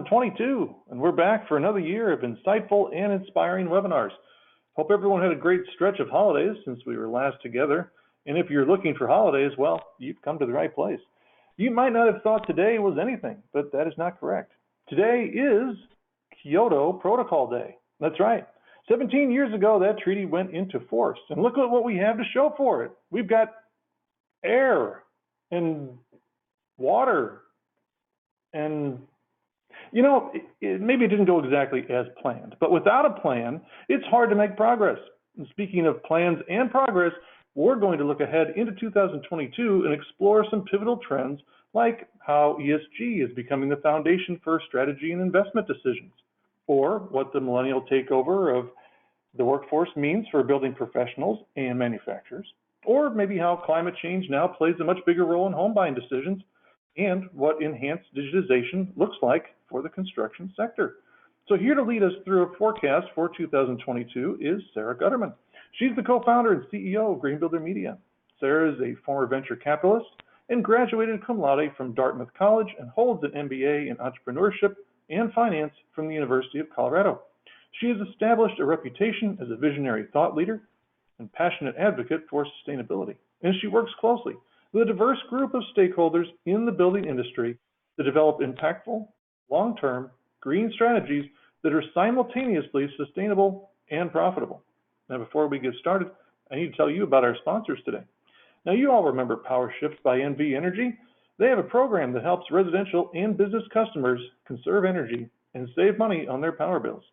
2022, and we're back for another year of insightful and inspiring webinars. Hope everyone had a great stretch of holidays since we were last together. And if you're looking for holidays, well, you've come to the right place. You might not have thought today was anything, but that is not correct. Today is Kyoto Protocol Day. That's right. 17 years ago, that treaty went into force. And look at what we have to show for it. We've got air and water and maybe it didn't go exactly as planned, but without a plan, it's hard to make progress. And speaking of plans and progress, we're going to look ahead into 2022 and explore some pivotal trends like how ESG is becoming the foundation for strategy and investment decisions, or what the millennial takeover of the workforce means for building professionals and manufacturers, or maybe how climate change now plays a much bigger role in home buying decisions, and what enhanced digitization looks like for the construction sector. So here to lead us through a forecast for 2022 is Sara Gutterman. She's the co-founder and CEO of Greenbuilder Media. Sara is a former venture capitalist and graduated cum laude from Dartmouth College and holds an MBA in entrepreneurship and finance from the University of Colorado. She has established a reputation as a visionary thought leader and passionate advocate for sustainability, and she works closely with a diverse group of stakeholders in the building industry to develop impactful, long-term green strategies that are simultaneously sustainable and profitable. Now, before we get started, I need to tell you about our sponsors today. Now, you all remember PowerShift by NV Energy. They have a program that helps residential and business customers conserve energy and save money on their power bills.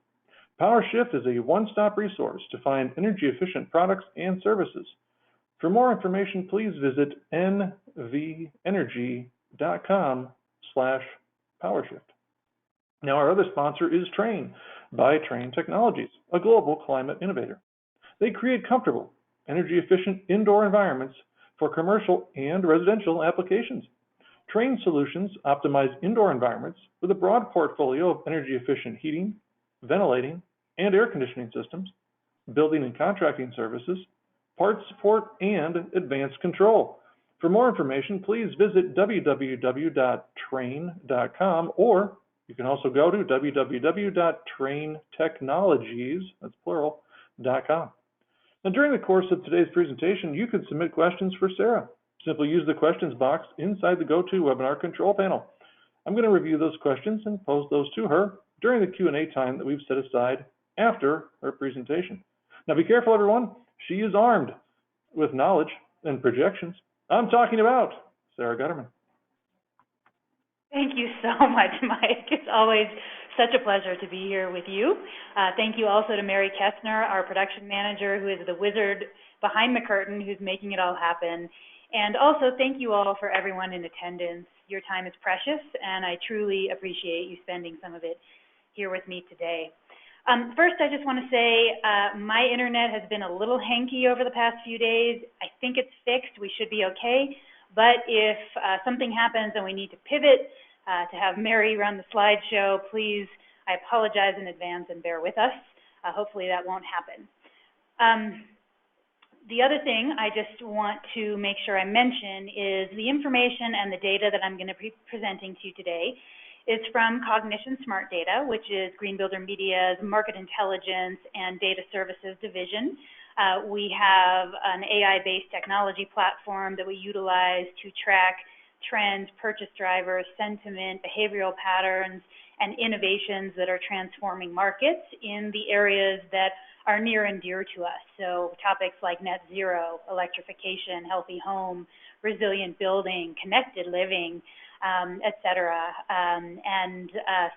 PowerShift is a one-stop resource to find energy-efficient products and services. For more information, please visit nvenergy.com/PowerShift. Now, our other sponsor is Trane by Trane Technologies, a global climate innovator. They create comfortable, energy-efficient indoor environments for commercial and residential applications. Trane solutions optimize indoor environments with a broad portfolio of energy-efficient heating, ventilating, and air conditioning systems, building and contracting services, parts support, and advanced control. For more information, please visit www.trane.com, or you can also go to www.tranetechnologies, that's plural.com. Now, during the course of today's presentation, you can submit questions for Sara. Simply use the questions box inside the GoToWebinar control panel. I'm going to review those questions and pose those to her during the Q&A time that we've set aside after her presentation. Now, be careful, everyone. She is armed with knowledge and projections. I'm talking about Sara Gutterman. Thank you so much, Mike. It's always such a pleasure to be here with you. Thank you also to Mary Kestner, our production manager, who is the wizard behind the curtain, who's making it all happen. And also thank you all for everyone in attendance. Your time is precious, and I truly appreciate you spending some of it here with me today. First, I just want to say my internet has been a little hanky over the past few days. I think it's fixed. We should be okay. But if something happens and we need to pivot to have Mary run the slideshow, please, I apologize in advance and bear with us. Hopefully that won't happen. The other thing I just want to make sure I mention is the information and the data that I'm going to be presenting to you today is from Cognition Smart Data, which is Greenbuilder Media's market intelligence and data services division. We have an AI-based technology platform that we utilize to track trends, purchase drivers, sentiment, behavioral patterns, and innovations that are transforming markets in the areas that are near and dear to us. So topics like net zero, electrification, healthy home, resilient building, connected living, et cetera.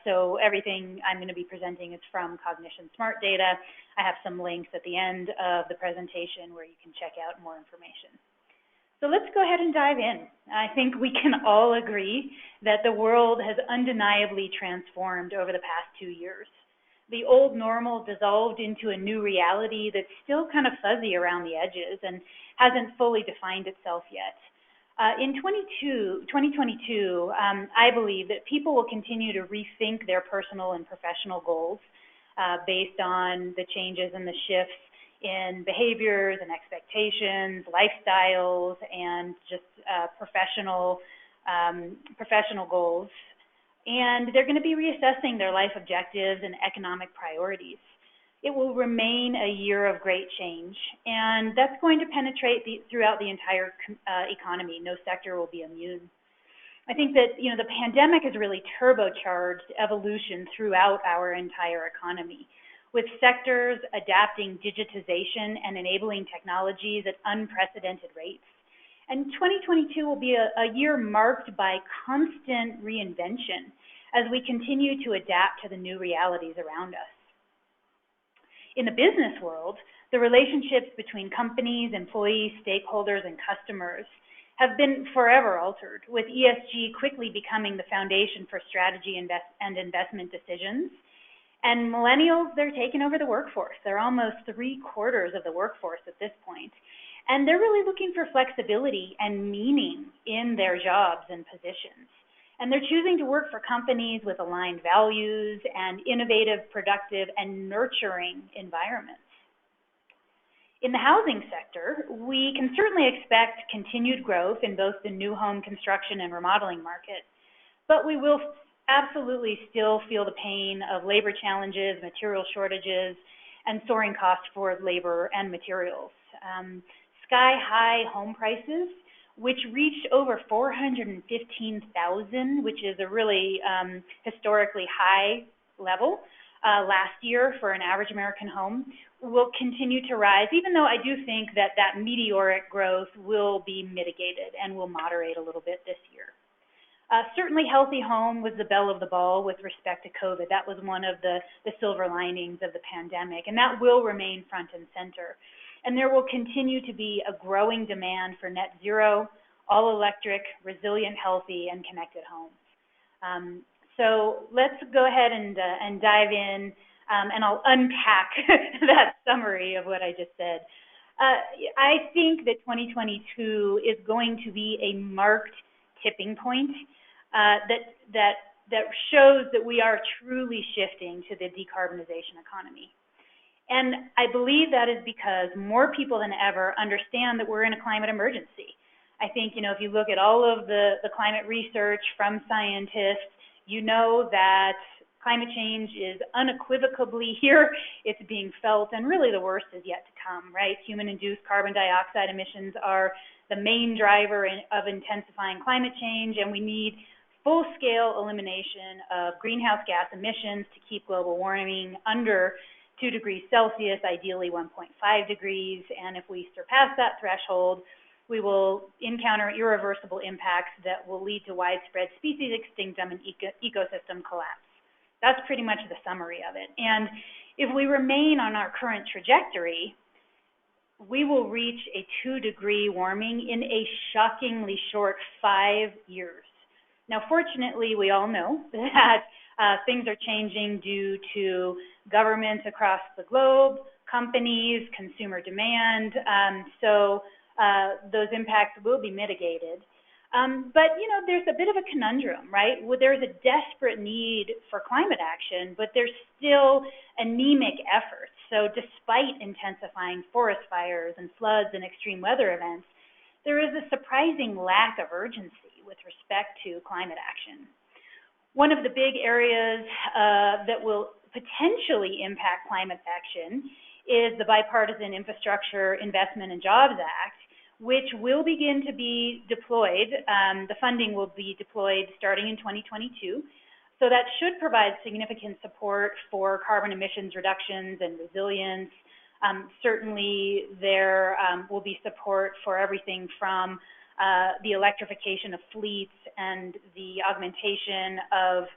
So everything I'm going to be presenting is from Cognition Smart Data. I have some links at the end of the presentation where you can check out more information. So let's go ahead and dive in. I think we can all agree that the world has undeniably transformed over the past 2 years. The old normal dissolved into a new reality that's still kind of fuzzy around the edges and hasn't fully defined itself yet. In 2022, I believe that people will continue to rethink their personal and professional goals based on the changes and the shifts in behaviors and expectations, lifestyles, and just professional goals. and they're going to be reassessing their life objectives and economic priorities. It will remain a year of great change, and that's going to penetrate throughout the entire economy. No sector will be immune. I think that the pandemic has really turbocharged evolution throughout our entire economy, with sectors adapting digitization and enabling technologies at unprecedented rates. And 2022 will be a year marked by constant reinvention as we continue to adapt to the new realities around us. In the business world, the relationships between companies, employees, stakeholders, and customers have been forever altered, with ESG quickly becoming the foundation for strategy and investment decisions. And millennials, they're taking over the workforce. They're almost 3/4 of the workforce at this point. And they're really looking for flexibility and meaning in their jobs and positions. And they're choosing to work for companies with aligned values and innovative, productive, and nurturing environments. In the housing sector, we can certainly expect continued growth in both the new home construction and remodeling market, but we will absolutely still feel the pain of labor challenges, material shortages, and soaring costs for labor and materials. Sky-high home prices, which reached over $415,000, which is a really historically high level last year for an average American home, will continue to rise, even though I do think that meteoric growth will be mitigated and will moderate a little bit this year. Certainly healthy home was the belle of the ball with respect to COVID. That was one of the silver linings of the pandemic, and that will remain front and center. And there will continue to be a growing demand for net zero, all electric, resilient, healthy, and connected homes. So let's go ahead and dive in, and I'll unpack that summary of what I just said. I think that 2022 is going to be a marked tipping point that shows that we are truly shifting to the decarbonization economy. And I believe that is because more people than ever understand that we're in a climate emergency. I think, if you look at all of the climate research from scientists, you know that climate change is unequivocally here. It's being felt, and really the worst is yet to come, right? Human-induced carbon dioxide emissions are the main driver of intensifying climate change, and we need full-scale elimination of greenhouse gas emissions to keep global warming under 2 degrees Celsius, ideally 1.5 degrees, and if we surpass that threshold, we will encounter irreversible impacts that will lead to widespread species extinction and ecosystem collapse. That's pretty much the summary of it. And if we remain on our current trajectory, we will reach a 2-degree warming in a shockingly short 5 years. Now, fortunately, we all know that things are changing due to governments across the globe, companies, consumer demand, so those impacts will be mitigated. But, there's a bit of a conundrum, right? There's a desperate need for climate action, but there's still anemic efforts. So despite intensifying forest fires and floods and extreme weather events, there is a surprising lack of urgency with respect to climate action. One of the big areas that will potentially impact climate action is the Bipartisan Infrastructure Investment and Jobs Act, which will begin to be deployed. The funding will be deployed starting in 2022. So that should provide significant support for carbon emissions reductions and resilience. Certainly there will be support for everything from the electrification of fleets and the augmentation of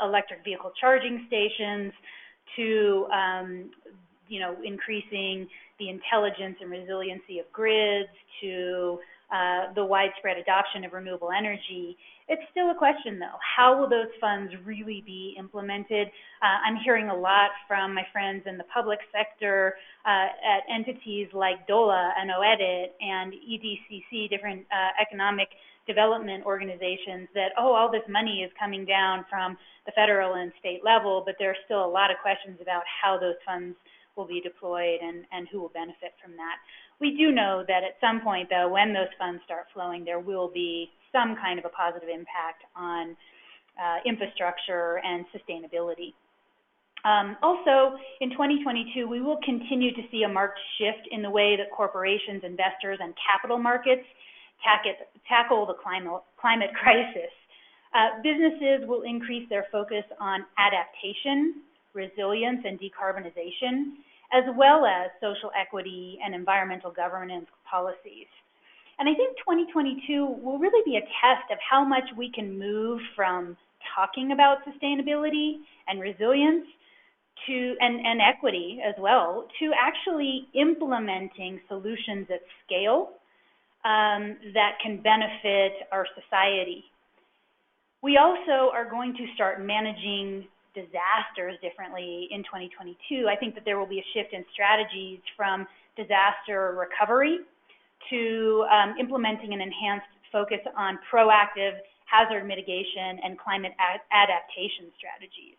electric vehicle charging stations to increasing the intelligence and resiliency of grids, to the widespread adoption of renewable energy. It's still a question, though. How will those funds really be implemented? I'm hearing a lot from my friends in the public sector at entities like DOLA and OEDIT and EDCC, different economic development organizations, that, all this money is coming down from the federal and state level, but there are still a lot of questions about how those funds will be deployed and who will benefit from that. We do know that at some point, though, when those funds start flowing, there will be some kind of a positive impact on infrastructure and sustainability. Also, in 2022, we will continue to see a marked shift in the way that corporations, investors, and capital markets tackle the climate crisis. Businesses will increase their focus on adaptation, resilience, and decarbonization, as well as social equity and environmental governance policies. And I think 2022 will really be a test of how much we can move from talking about sustainability and resilience and equity as well, to actually implementing solutions at scale that can benefit our society. We also are going to start managing disasters differently in 2022. I think that there will be a shift in strategies from disaster recovery to implementing an enhanced focus on proactive hazard mitigation and climate adaptation strategies.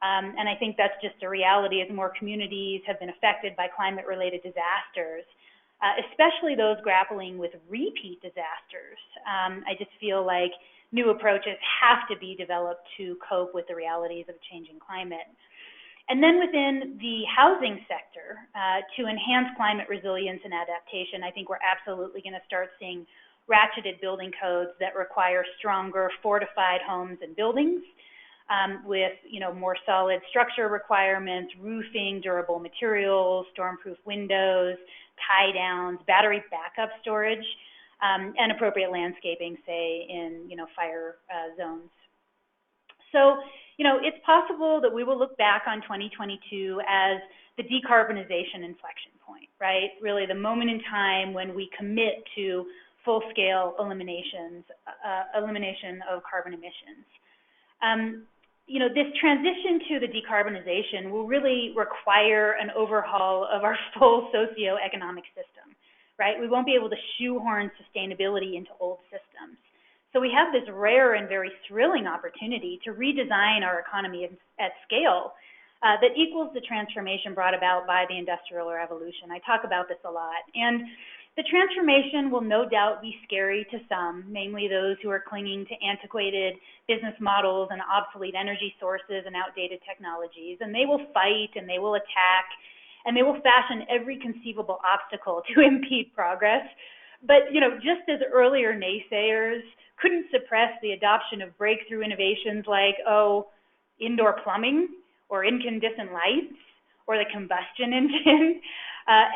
And I think that's just a reality as more communities have been affected by climate-related disasters, especially those grappling with repeat disasters. I just feel like new approaches have to be developed to cope with the realities of a changing climate. And then within the housing sector, to enhance climate resilience and adaptation, I think we're absolutely going to start seeing ratcheted building codes that require stronger fortified homes and buildings, with more solid structure requirements, roofing, durable materials, storm-proof windows, tie-downs, battery backup storage, and appropriate landscaping, say in fire zones. So it's possible that we will look back on 2022 as the decarbonization inflection point, right? Really the moment in time when we commit to full-scale elimination of carbon emissions. This transition to the decarbonization will really require an overhaul of our full socioeconomic system, right? We won't be able to shoehorn sustainability into old systems. So we have this rare and very thrilling opportunity to redesign our economy at scale that equals the transformation brought about by the Industrial Revolution. I talk about this a lot. And the transformation will no doubt be scary to some, namely those who are clinging to antiquated business models and obsolete energy sources and outdated technologies. And they will fight and they will attack and they will fashion every conceivable obstacle to impede progress. But, just as earlier naysayers couldn't suppress the adoption of breakthrough innovations like, indoor plumbing or incandescent lights or the combustion engine,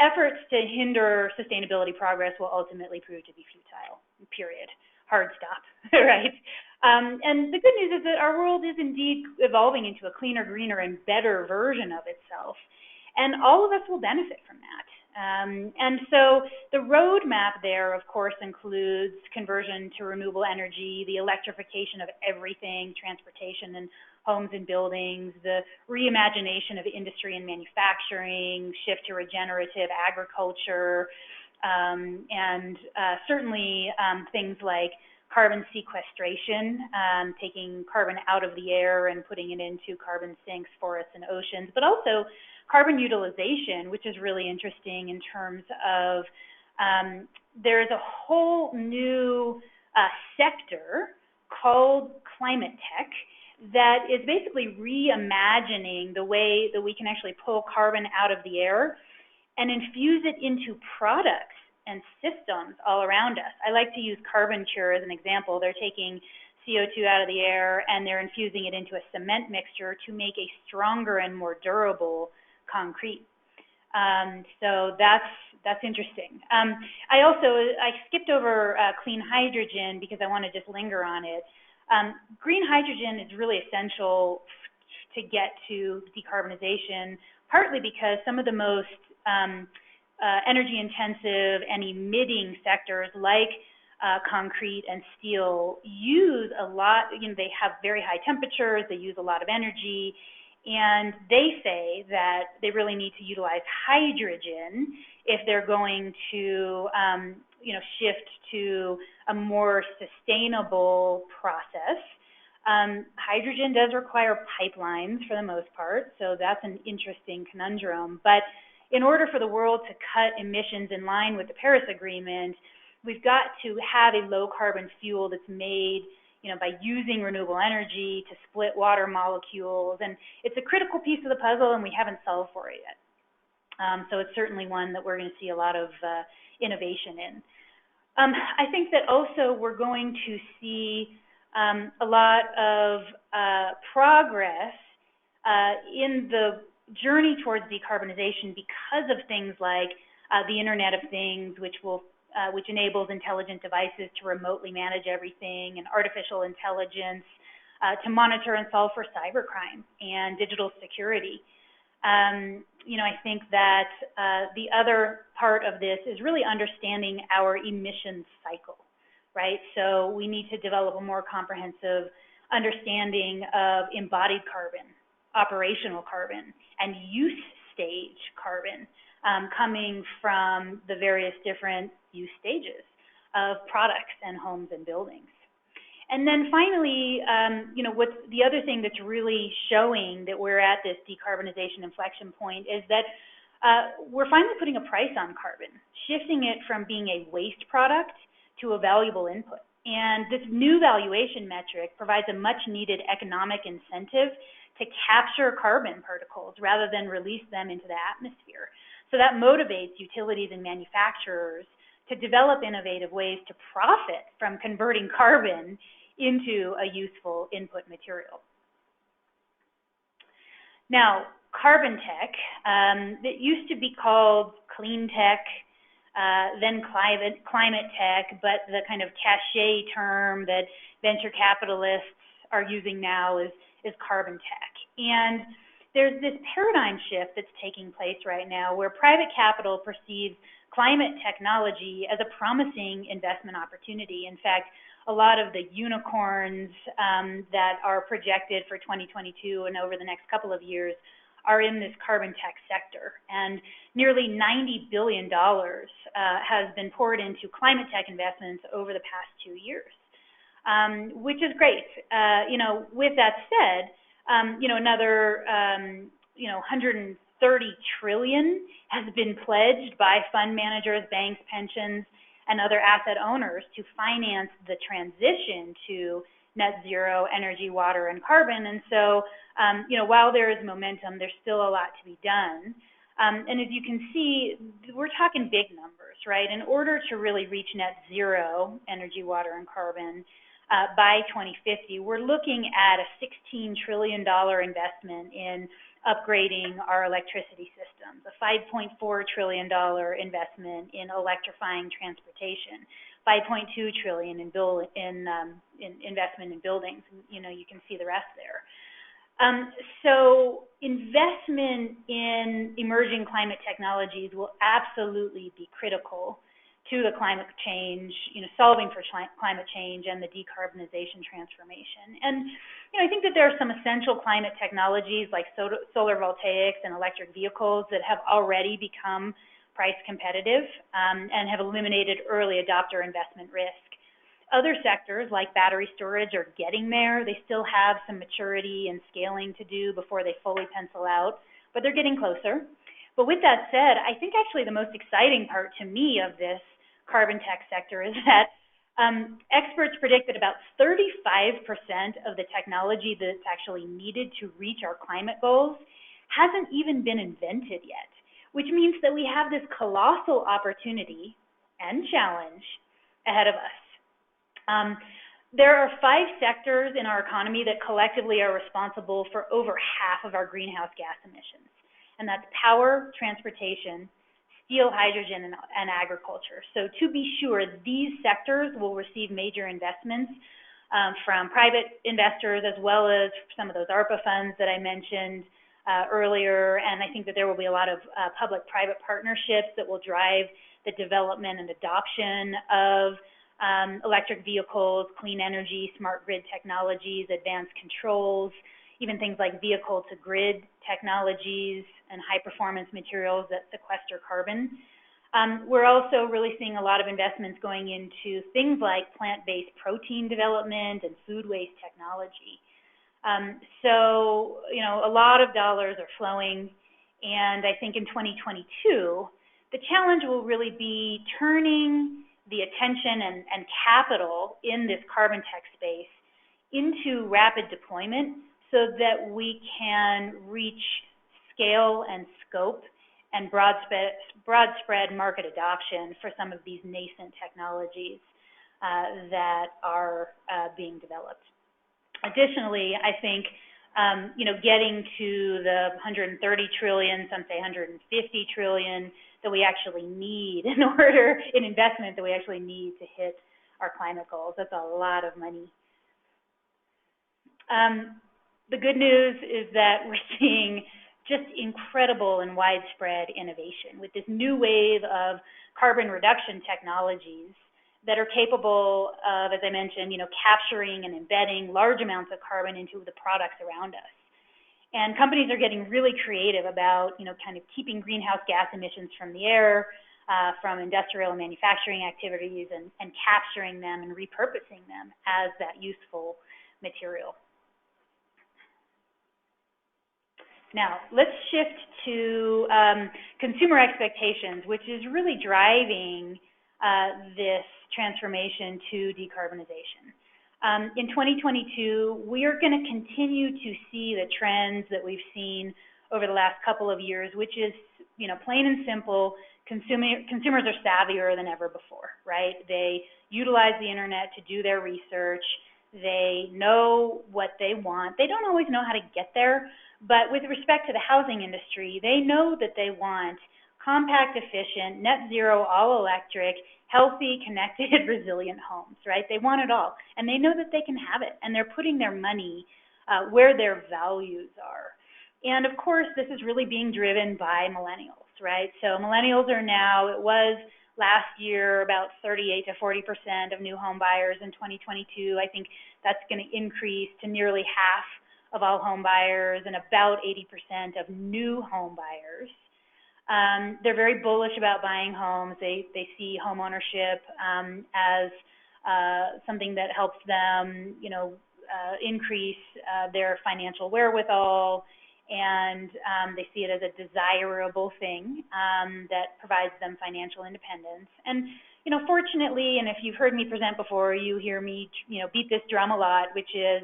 efforts to hinder sustainability progress will ultimately prove to be futile, period. Hard stop, right? And the good news is that our world is indeed evolving into a cleaner, greener, and better version of itself. And all of us will benefit from that. And so the roadmap there, of course, includes conversion to renewable energy, the electrification of everything, transportation and homes and buildings, the reimagination of industry and manufacturing, shift to regenerative agriculture, and certainly things like carbon sequestration, taking carbon out of the air and putting it into carbon sinks, forests, and oceans, but also carbon utilization, which is really interesting in terms of there's a whole new sector called climate tech that is basically reimagining the way that we can actually pull carbon out of the air and infuse it into products and systems all around us. I like to use CarbonCure as an example. They're taking CO2 out of the air and they're infusing it into a cement mixture to make a stronger and more durable concrete. So that's interesting. I skipped over clean hydrogen because I want to just linger on it. Green hydrogen is really essential to get to decarbonization, partly because some of the most energy intensive and emitting sectors like concrete and steel use a lot, they have very high temperatures, they use a lot of energy, and they say that they really need to utilize hydrogen if they're going to shift to a more sustainable process. Hydrogen does require pipelines for the most part, so that's an interesting conundrum. But in order for the world to cut emissions in line with the Paris Agreement, we've got to have a low carbon fuel that's made by using renewable energy to split water molecules. And it's a critical piece of the puzzle, and we haven't solved for it yet. So it's certainly one that we're going to see a lot of innovation in. I think that also we're going to see a lot of progress in the journey towards decarbonization because of things like the Internet of Things, which enables intelligent devices to remotely manage everything, and artificial intelligence to monitor and solve for cybercrime and digital security. I think that the other part of this is really understanding our emissions cycle, right? So we need to develop a more comprehensive understanding of embodied carbon, operational carbon, and use stage carbon coming from the various different use stages of products and homes and buildings. And then finally, what's the other thing that's really showing that we're at this decarbonization inflection point is that we're finally putting a price on carbon, shifting it from being a waste product to a valuable input. And this new valuation metric provides a much needed economic incentive to capture carbon particles rather than release them into the atmosphere. So that motivates utilities and manufacturers to develop innovative ways to profit from converting carbon into a useful input material. Now, carbon tech, it used to be called clean tech, then climate tech, but the kind of cachet term that venture capitalists are using now is carbon tech. And there's this paradigm shift that's taking place right now where private capital perceives climate technology as a promising investment opportunity. In fact, a lot of the unicorns that are projected for 2022 and over the next couple of years are in this carbon tech sector. And nearly $90 billion has been poured into climate tech investments over the past 2 years, which is great. With that said, another 130 trillion has been pledged by fund managers, banks, pensions, and other asset owners to finance the transition to net zero energy, water, and carbon. And so, while there is momentum, there's still a lot to be done. And as you can see, we're talking big numbers, right? In order to really reach net zero energy, water, and carbon by 2050, we're looking at a $16 trillion investment in upgrading our electricity systems, a $5.4 trillion investment in electrifying transportation, $5.2 trillion in investment in buildings. You can see the rest there. So investment in emerging climate technologies will absolutely be critical to the climate change, solving for climate change and the decarbonization transformation. And, I think that there are some essential climate technologies like solar voltaics and electric vehicles that have already become price competitive and have eliminated early adopter investment risk. Other sectors like battery storage are getting there. They still have some maturity and scaling to do before they fully pencil out, but they're getting closer. But with that said, I think actually the most exciting part to me of this carbon tech sector is that experts predict that about 35% of the technology that's actually needed to reach our climate goals hasn't even been invented yet, which means that we have this colossal opportunity and challenge ahead of us. There are 5 sectors in our economy that collectively are responsible for over half of our greenhouse gas emissions, and that's power, transportation, steel, hydrogen, and agriculture. So to be sure, these sectors will receive major investments from private investors as well as some of those ARPA funds that I mentioned earlier. And I think that there will be a lot of public-private partnerships that will drive the development and adoption of electric vehicles, clean energy, smart grid technologies, advanced controls, even things like vehicle-to-grid technologies and high-performance materials that sequester carbon. We're also really seeing a lot of investments going into things like plant-based protein development and food waste technology. So, a lot of dollars are flowing, and I think in 2022, the challenge will really be turning the attention and capital in this carbon tech space into rapid deployment so that we can reach scale and scope and broad spread market adoption for some of these nascent technologies that are being developed. Additionally, I think getting to the 130 trillion, some say 150 trillion that we actually need in investment that we actually need to hit our climate goals. That's a lot of money. The good news is that we're seeing just incredible and widespread innovation with this new wave of carbon reduction technologies that are capable of, as I mentioned, capturing and embedding large amounts of carbon into the products around us. And companies are getting really creative about, kind of keeping greenhouse gas emissions from the air, from industrial and manufacturing activities, and capturing them and repurposing them as that useful material. Now, let's shift to consumer expectations, which is really driving this transformation to decarbonization. In 2022, we are going to continue to see the trends that we've seen over the last couple of years, which is, plain and simple, consumers are savvier than ever before, right? They utilize the internet to do their research. They know what they want. They don't always know how to get there, but with respect to the housing industry, they know that they want compact, efficient, net zero, all electric, healthy, connected, resilient homes, right? They want it all, and they know that they can have it, and they're putting their money where their values are. And of course, this is really being driven by millennials, right? So millennials are now, it was last year about 38 to 40% of new home buyers in 2022. I think that's going to increase to nearly half of all home buyers and about 80% of new home buyers. They're very bullish about buying homes. They see homeownership as something that helps them, increase their financial wherewithal, and they see it as a desirable thing that provides them financial independence. And fortunately, and if you've heard me present before, you hear me, beat this drum a lot, which is,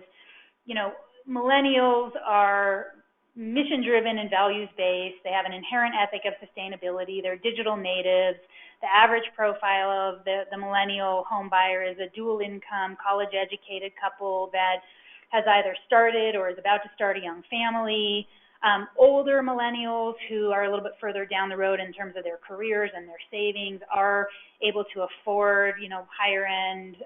millennials are mission-driven and values-based. They have an inherent ethic of sustainability. They're digital natives. The average profile of the millennial home buyer is a dual-income, college-educated couple that has either started or is about to start a young family. Older millennials who are a little bit further down the road in terms of their careers and their savings are able to afford, higher-end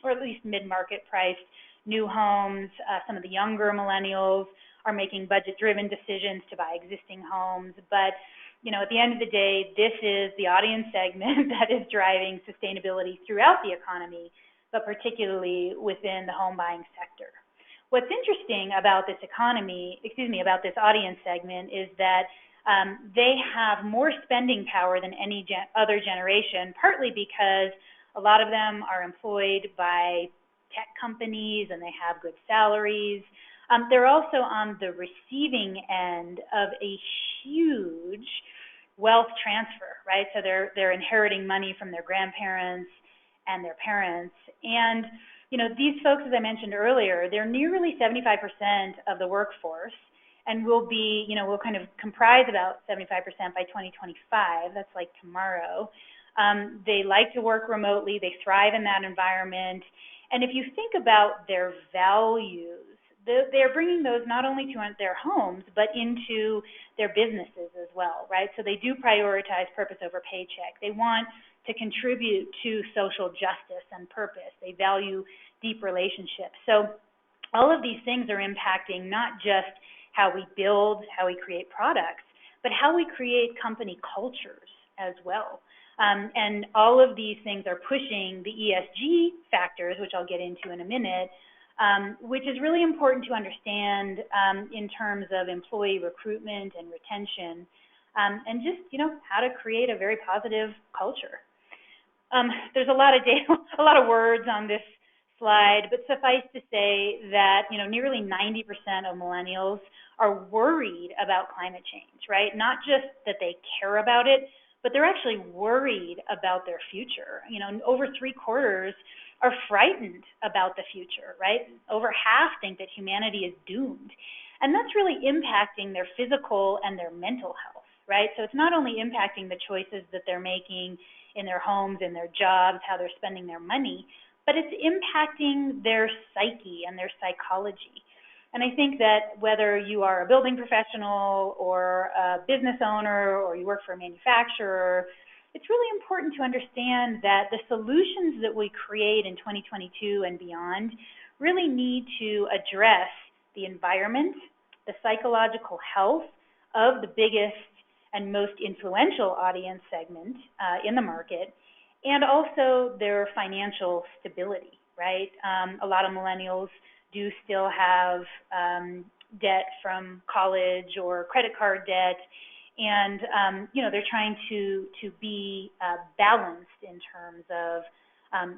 or at least mid-market priced new homes. Some of the younger millennials are making budget-driven decisions to buy existing homes. But, at the end of the day, this is the audience segment that is driving sustainability throughout the economy, but particularly within the home buying sector. What's interesting about this about this audience segment is that they have more spending power than any other generation, partly because a lot of them are employed by tech companies and they have good salaries. They're also on the receiving end of a huge wealth transfer, right? So they're inheriting money from their grandparents and their parents. And, these folks, as I mentioned earlier, they're nearly 75% of the workforce and will be, will kind of comprise about 75% by 2025. That's like tomorrow. They like to work remotely. They thrive in that environment. And if you think about their values, they're bringing those not only to their homes, but into their businesses as well, right? So they do prioritize purpose over paycheck. They want to contribute to social justice and purpose. They value deep relationships. So all of these things are impacting not just how we build, how we create products, but how we create company cultures as well. And all of these things are pushing the ESG factors, which I'll get into in a minute, which is really important to understand in terms of employee recruitment and retention, and just, how to create a very positive culture. There's a lot of data, a lot of words on this slide, but suffice to say that, nearly 90% of millennials are worried about climate change, right? Not just that they care about it, but they're actually worried about their future. Over 3/4 are frightened about the future, right? Over half think that humanity is doomed. And that's really impacting their physical and their mental health, right? So it's not only impacting the choices that they're making in their homes, in their jobs, how they're spending their money, but it's impacting their psyche and their psychology. And I think that whether you are a building professional or a business owner or you work for a manufacturer, it's really important to understand that the solutions that we create in 2022 and beyond really need to address the environment, the psychological health of the biggest and most influential audience segment in the market, and also their financial stability, right? A lot of millennials do still have debt from college or credit card debt, and they're trying to be balanced in terms of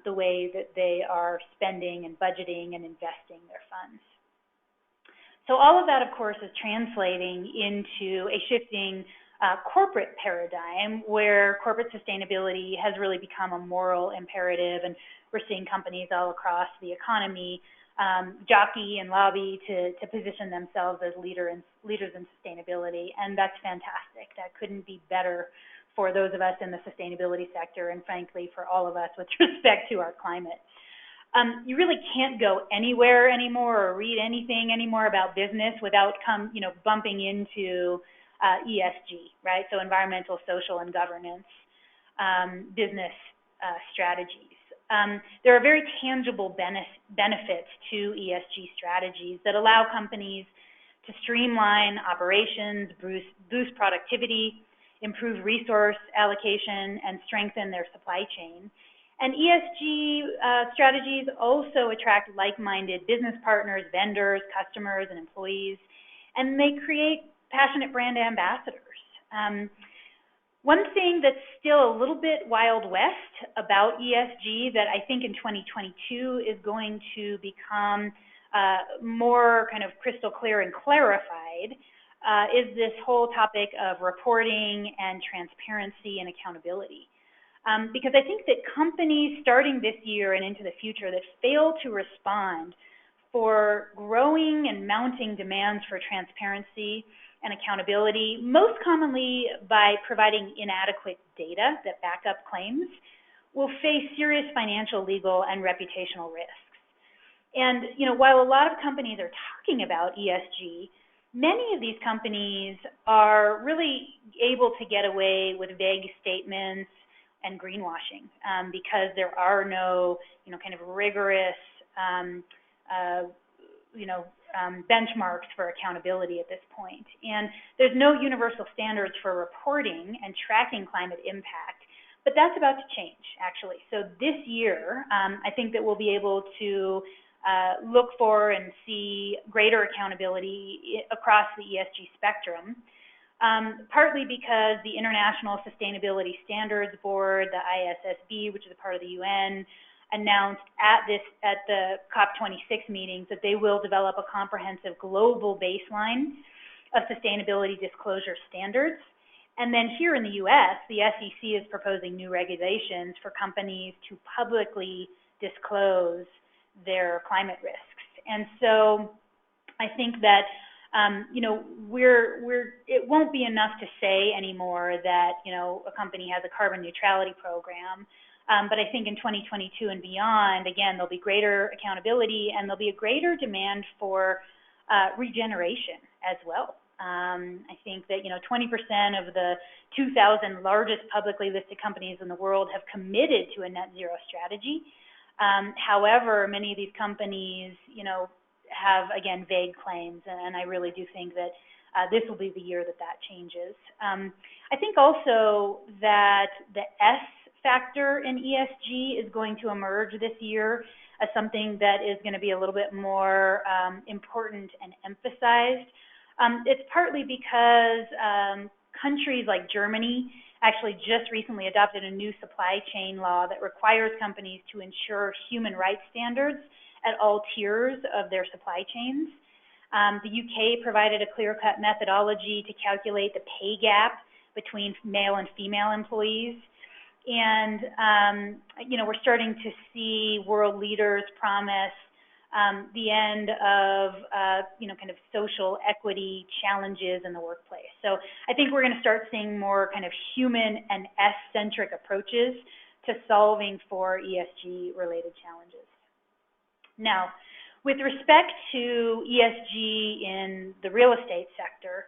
the way that they are spending and budgeting and investing their funds. So all of that, of course, is translating into a shifting corporate paradigm where corporate sustainability has really become a moral imperative, and we're seeing companies all across the economy jockey and lobby to position themselves as leaders in sustainability, and that's fantastic. That couldn't be better for those of us in the sustainability sector, and frankly for all of us with respect to our climate. You really can't go anywhere anymore or read anything anymore about business without bumping into ESG, right? So environmental, social, and governance business strategies. There are very tangible benefits to ESG strategies that allow companies to streamline operations, boost productivity, improve resource allocation, and strengthen their supply chain. And ESG strategies also attract like-minded business partners, vendors, customers, and employees, and they create passionate brand ambassadors. One thing that's still a little bit Wild West about ESG that I think in 2022 is going to become more kind of crystal clear and clarified is this whole topic of reporting and transparency and accountability. Because I think that companies starting this year and into the future that fail to respond for growing and mounting demands for transparency and accountability, most commonly by providing inadequate data that back up claims, will face serious financial, legal, and reputational risks. And while a lot of companies are talking about ESG, many of these companies are really able to get away with vague statements and greenwashing because there are no, kind of rigorous, benchmarks for accountability at this point. And there's no universal standards for reporting and tracking climate impact, but that's about to change, actually. So this year, I think that we'll be able to look for and see greater accountability across the ESG spectrum. Partly because the International Sustainability Standards Board, the ISSB, which is a part of the UN, announced at the COP26 meetings that they will develop a comprehensive global baseline of sustainability disclosure standards. And then here in the US, the SEC is proposing new regulations for companies to publicly disclose their climate risks. And so I think that it won't be enough to say anymore that, a company has a carbon neutrality program. But I think in 2022 and beyond, again, there'll be greater accountability and there'll be a greater demand for regeneration as well. I think that, 20% of the 2,000 largest publicly listed companies in the world have committed to a net zero strategy. However, many of these companies, have, again, vague claims, and I really do think that this will be the year that changes. I think also that the S factor in ESG is going to emerge this year as something that is going to be a little bit more important and emphasized. It's partly because countries like Germany actually just recently adopted a new supply chain law that requires companies to ensure human rights standards at all tiers of their supply chains. The UK provided a clear-cut methodology to calculate the pay gap between male and female employees. you know, we're starting to see world leaders promise the end of, you know, kind of social equity challenges in the workplace. So I think we're going to start seeing more kind of human and S-centric approaches to solving for ESG-related challenges. Now, with respect to ESG in the real estate sector,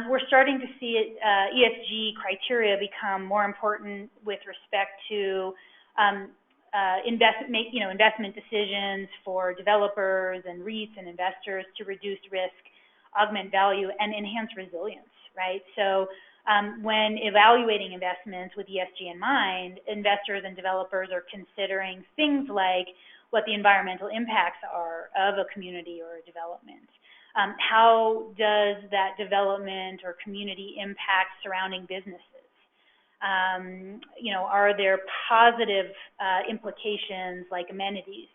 we're starting to see ESG criteria become more important with respect to investment decisions for developers and REITs and investors to reduce risk, augment value, and enhance resilience, right? So when evaluating investments with ESG in mind, investors and developers are considering things like what the environmental impacts are of a community or a development. How does that development or community impact surrounding businesses? You know, are there positive implications like amenities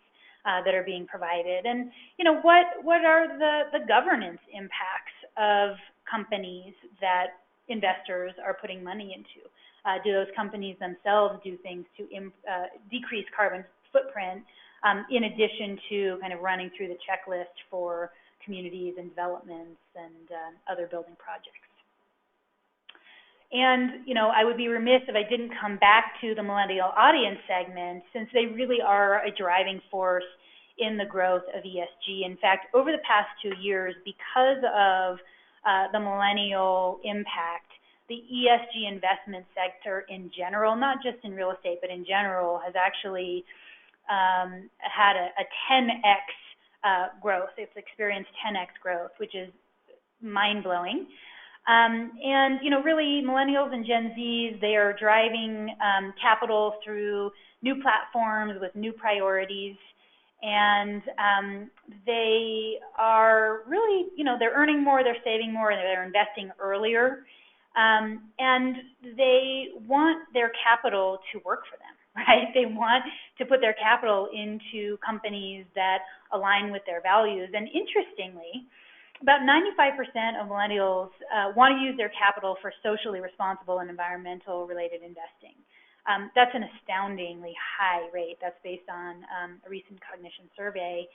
that are being provided? And, you know, what are the governance impacts of companies that investors are putting money into? Do those companies themselves do things to decrease carbon footprint in addition to kind of running through the checklist for communities and developments and other building projects? And, you know, I would be remiss if I didn't come back to the millennial audience segment, since they really are a driving force in the growth of ESG. In fact, over the past 2 years, because of the millennial impact, the ESG investment sector in general, not just in real estate, but in general, has actually had a 10x growth. It's experienced 10x growth, which is mind-blowing. And, you know, really, millennials and Gen Zs, they are driving capital through new platforms with new priorities. And they are really, you know, they're earning more, they're saving more, and they're investing earlier. And they want their capital to work for them, right? They want to put their capital into companies that align with their values. And interestingly, about 95% of millennials want to use their capital for socially responsible and environmental related investing. That's an astoundingly high rate. That's based on a recent cognition survey.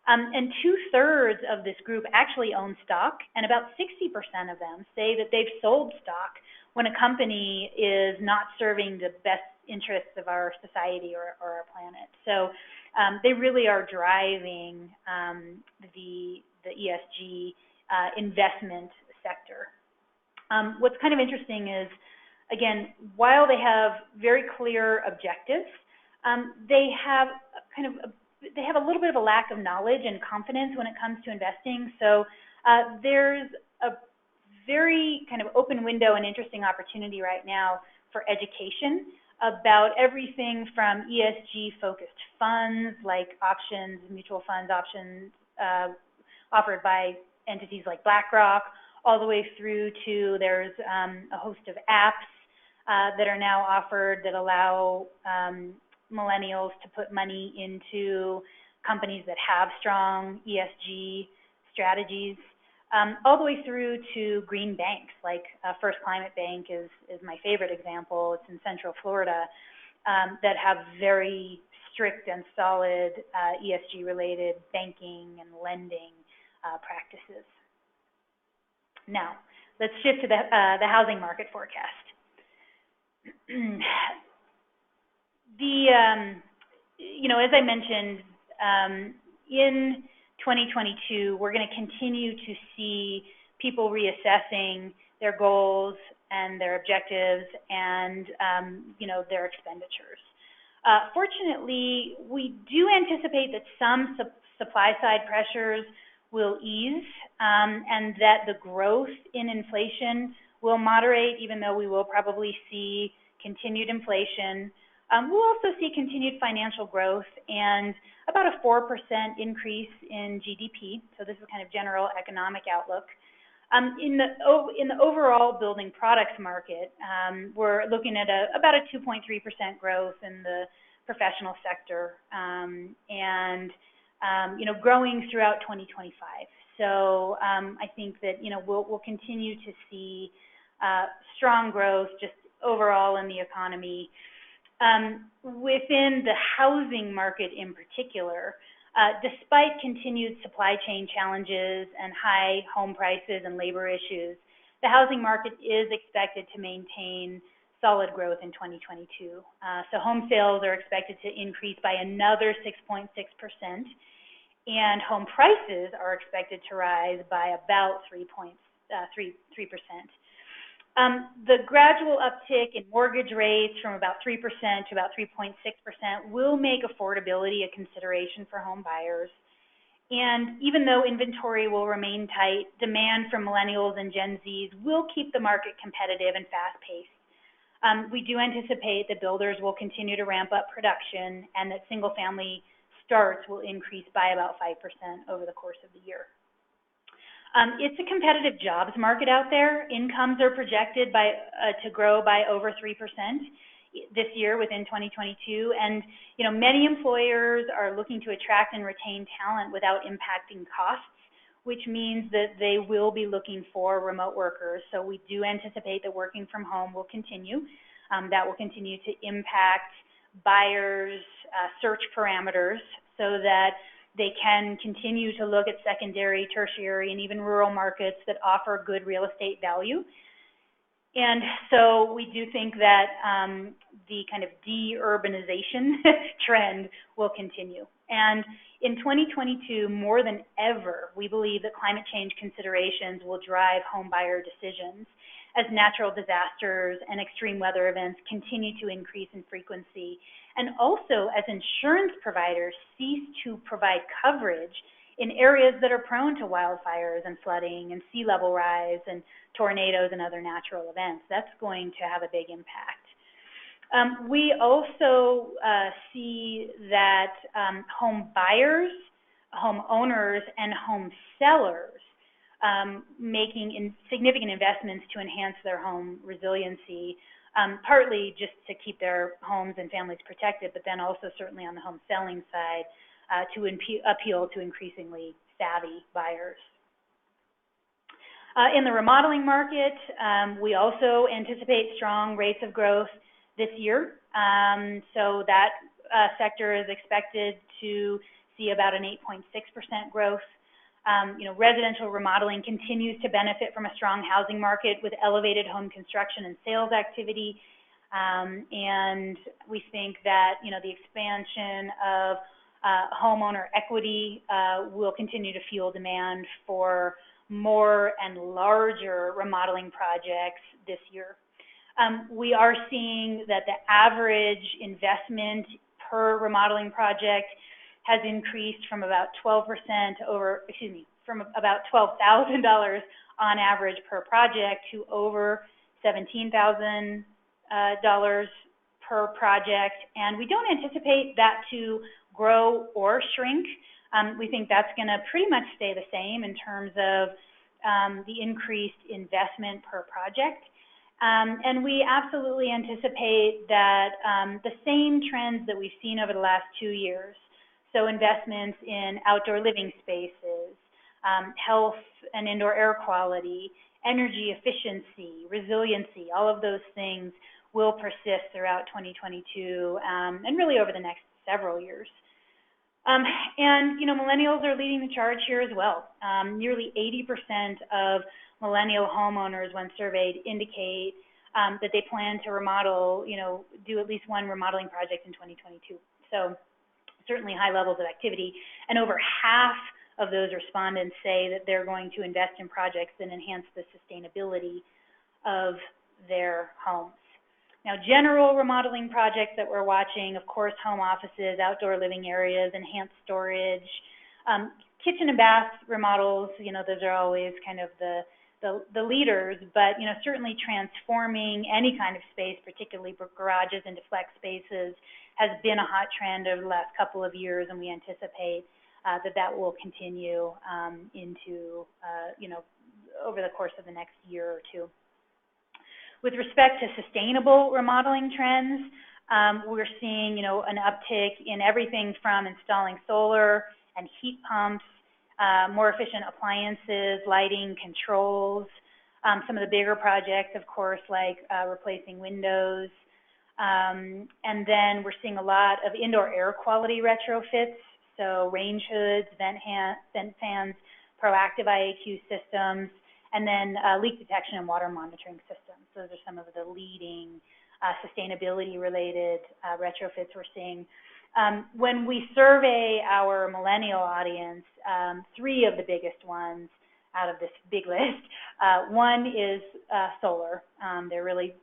And 2/3 of this group actually own stock, and about 60% of them say that they've sold stock when a company is not serving the best interests of our society or our planet. So they really are driving the ESG investment sector. What's kind of interesting is, again, while they have very clear objectives, they have a little bit of a lack of knowledge and confidence when it comes to investing. So there's a very kind of open window and interesting opportunity right now for education about everything from ESG-focused funds like options, mutual funds options offered by entities like BlackRock, all the way through to there's a host of apps that are now offered that allow millennials to put money into companies that have strong ESG strategies, all the way through to green banks, like First Climate Bank is my favorite example. It's in Central Florida, that have very strict and solid ESG-related banking and lending practices. Now, let's shift to the housing market forecast. You know, as I mentioned, in 2022, we're going to continue to see people reassessing their goals and their objectives and, you know, their expenditures. Fortunately, we do anticipate that some supply-side pressures will ease and that the growth in inflation will moderate, even though we will probably see continued inflation. We'll also see continued financial growth and about a 4% increase in GDP. So this is kind of general economic outlook. In the overall building products market, we're looking at about a 2.3% growth in the professional sector and you know, growing throughout 2025. So I think that, you know, we'll continue to see strong growth just overall in the economy. Within the housing market in particular, despite continued supply chain challenges and high home prices and labor issues, the housing market is expected to maintain solid growth in 2022. So home sales are expected to increase by another 6.6%, and home prices are expected to rise by about 3%. The gradual uptick in mortgage rates from about 3% to about 3.6% will make affordability a consideration for home buyers. And even though inventory will remain tight, demand from millennials and Gen Zs will keep the market competitive and fast-paced. We do anticipate that builders will continue to ramp up production and that single-family starts will increase by about 5% over the course of the year. It's a competitive jobs market out there. Incomes are projected to grow by over 3% this year within 2022, and many employers are looking to attract and retain talent without impacting costs, which means that they will be looking for remote workers. So we do anticipate that working from home will continue. That will continue to impact buyers' search parameters so that they can continue to look at secondary, tertiary, and even rural markets that offer good real estate value. And so we do think that the kind of de-urbanization trend will continue. And in 2022, more than ever, we believe that climate change considerations will drive home buyer decisions as natural disasters and extreme weather events continue to increase in frequency, and also as insurance providers cease to provide coverage in areas that are prone to wildfires and flooding and sea level rise and tornadoes and other natural events. That's going to have a big impact. We also see that home buyers, homeowners, and home sellers making significant investments to enhance their home resiliency, partly just to keep their homes and families protected, but then also certainly on the home selling side to appeal to increasingly savvy buyers. In the remodeling market, we also anticipate strong rates of growth this year. So that sector is expected to see about an 8.6% growth. Residential remodeling continues to benefit from a strong housing market with elevated home construction and sales activity. And we think that, the expansion of homeowner equity will continue to fuel demand for more and larger remodeling projects this year. We are seeing that the average investment per remodeling project has increased from about from about $12,000 on average per project to over $17,000 per project. And we don't anticipate that to grow or shrink. We think that's going to pretty much stay the same in terms of the increased investment per project. And we absolutely anticipate that the same trends that we've seen over the last 2 years, so investments in outdoor living spaces, health and indoor air quality, energy efficiency, resiliency, all of those things will persist throughout 2022 and really over the next several years. And millennials are leading the charge here as well. Nearly 80% of millennial homeowners, when surveyed, indicate that they plan to remodel, do at least one remodeling project in 2022. So certainly high levels of activity. And over half of those respondents say that they're going to invest in projects that enhance the sustainability of their homes. Now, general remodeling projects that we're watching, of course, home offices, outdoor living areas, enhanced storage, kitchen and bath remodels, those are always kind of the leaders, but, certainly transforming any kind of space, particularly garages into flex spaces, has been a hot trend over the last couple of years, and we anticipate that will continue into, over the course of the next year or two. With respect to sustainable remodeling trends, we're seeing, an uptick in everything from installing solar and heat pumps, more efficient appliances, lighting, controls, some of the bigger projects, of course, like replacing windows, And then we're seeing a lot of indoor air quality retrofits, so range hoods, vent fans, proactive IAQ systems, and then leak detection and water monitoring systems. Those are some of the leading sustainability-related retrofits we're seeing. When we survey our millennial audience, three of the biggest ones out of this big list, one is solar. They're really,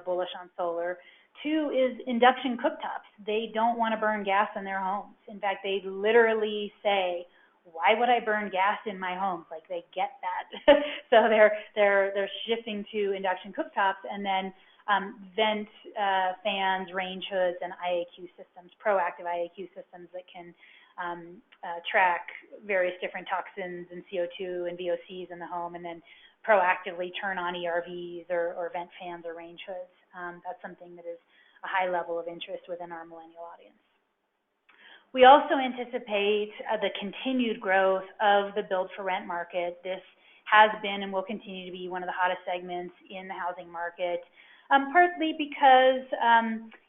bullish on solar. Two is induction cooktops. They don't want to burn gas in their homes. In fact, they literally say, "Why would I burn gas in my home?" Like, they get that. So they're shifting to induction cooktops, and then vent fans, range hoods, and IAQ systems, proactive IAQ systems that can track various different toxins and CO2 and VOCs in the home, and then proactively turn on ERVs or vent fans or range hoods. That's something that is a high level of interest within our millennial audience. We also anticipate the continued growth of the build-for-rent market. This has been and will continue to be one of the hottest segments in the housing market, partly because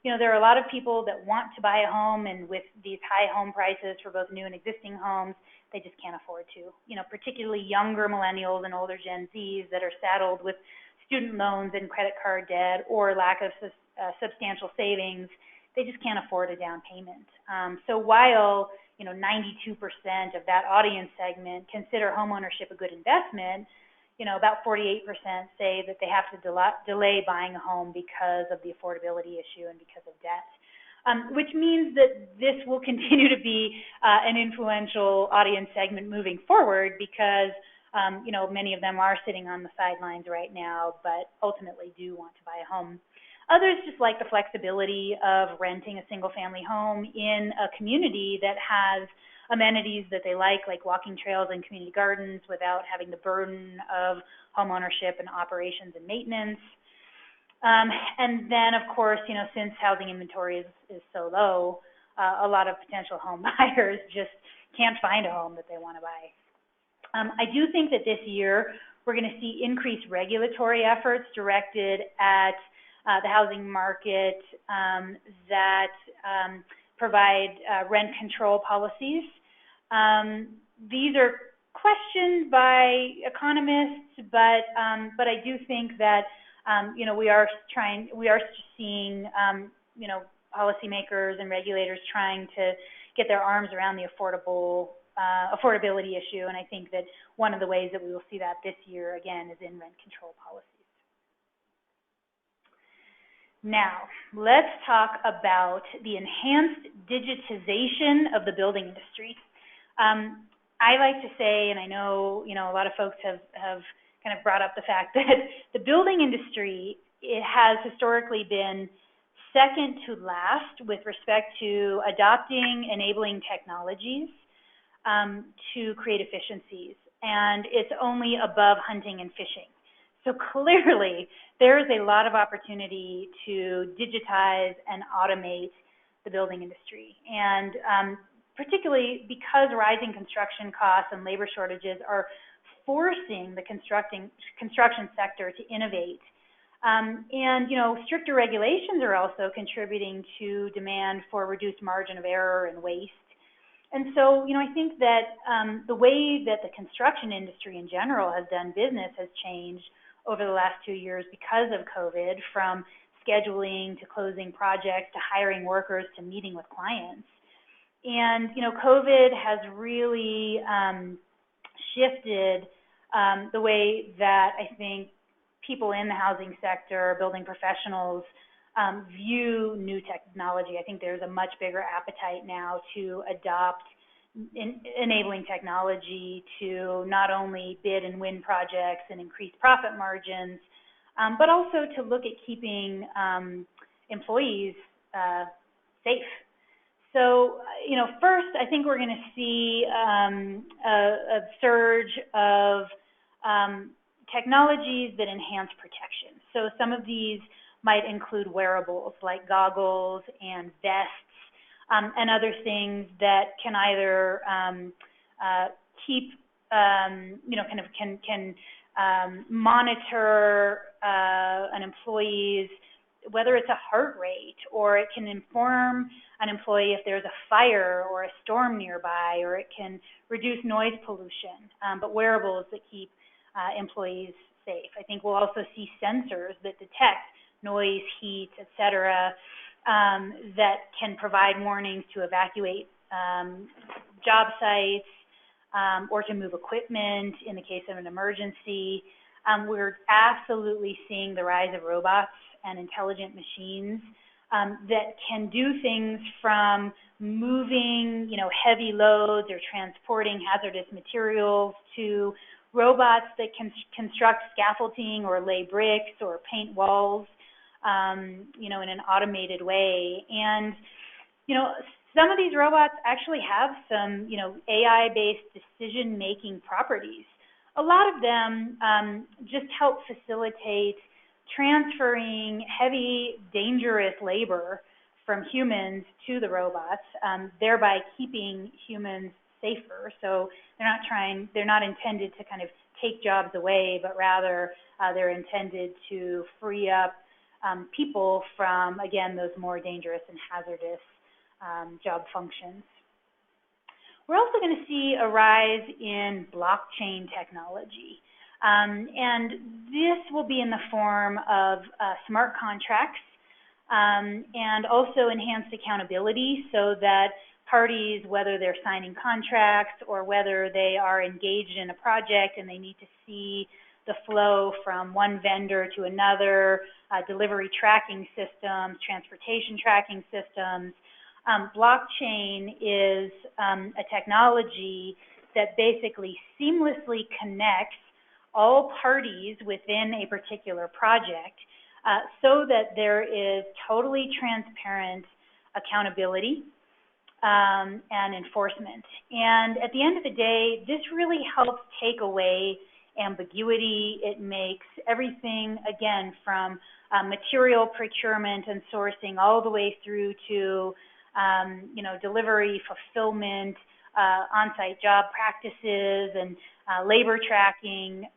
there are a lot of people that want to buy a home, and with these high home prices for both new and existing homes, they just can't afford to. Particularly younger millennials and older Gen Zs that are saddled with student loans and credit card debt or lack of substantial savings, they just can't afford a down payment. So while 92% of that audience segment consider homeownership a good investment, about 48% say that they have to delay buying a home because of the affordability issue and because of debt, which means that this will continue to be an influential audience segment moving forward because many of them are sitting on the sidelines right now, but ultimately do want to buy a home. Others just like the flexibility of renting a single-family home in a community that has amenities that they like walking trails and community gardens without having the burden of home ownership and operations and maintenance. And then, of course, since housing inventory is so low, a lot of potential home buyers just can't find a home that they want to buy. I do think that this year we're going to see increased regulatory efforts directed at the housing market that provide rent control policies. These are questioned by economists, but I do think that we are seeing policymakers and regulators trying to get their arms around the affordability issue, and I think that one of the ways that we will see that this year again is in rent control policies. Now, let's talk about the enhanced digitization of the building industry. I like to say, and I know a lot of folks have kind of brought up the fact that the building industry, it has historically been second to last with respect to adopting enabling technologies to create efficiencies, and it's only above hunting and fishing. So clearly, there is a lot of opportunity to digitize and automate the building industry. And particularly because rising construction costs and labor shortages are forcing the construction sector to innovate. And stricter regulations are also contributing to demand for reduced margin of error and waste. And so, I think that the way that the construction industry in general has done business has changed over the last 2 years because of COVID, from scheduling to closing projects to hiring workers to meeting with clients. And, COVID has really shifted the way that I think people in the housing sector, building professionals, view new technology. I think there's a much bigger appetite now to adopt enabling technology to not only bid and win projects and increase profit margins, but also to look at keeping employees safe. So, first, I think we're going to see a surge of technologies that enhance protection. So some of these might include wearables like goggles and vests and other things that can either keep, can monitor an employee's whether it's a heart rate, or it can inform an employee if there's a fire or a storm nearby, or it can reduce noise pollution, but wearables that keep employees safe. I think we'll also see sensors that detect noise, heat, et cetera, that can provide warnings to evacuate job sites or to move equipment in the case of an emergency. We're absolutely seeing the rise of robots and intelligent machines that can do things from moving, heavy loads or transporting hazardous materials to robots that can construct scaffolding or lay bricks or paint walls, in an automated way. And, some of these robots actually have some, AI-based decision-making properties. A lot of them just help facilitate transferring heavy, dangerous labor from humans to the robots, thereby keeping humans safer. So they're not intended to kind of take jobs away, but rather they're intended to free up people from, again, those more dangerous and hazardous job functions. We're also going to see a rise in blockchain technology. And this will be in the form of smart contracts and also enhanced accountability, so that parties, whether they're signing contracts or whether they are engaged in a project and they need to see the flow from one vendor to another, delivery tracking systems, transportation tracking systems. Blockchain is a technology that basically seamlessly connects all parties within a particular project so that there is totally transparent accountability and enforcement. And at the end of the day, this really helps take away ambiguity. It makes everything, again, from material procurement and sourcing all the way through to delivery, fulfillment, on-site job practices, and labor tracking.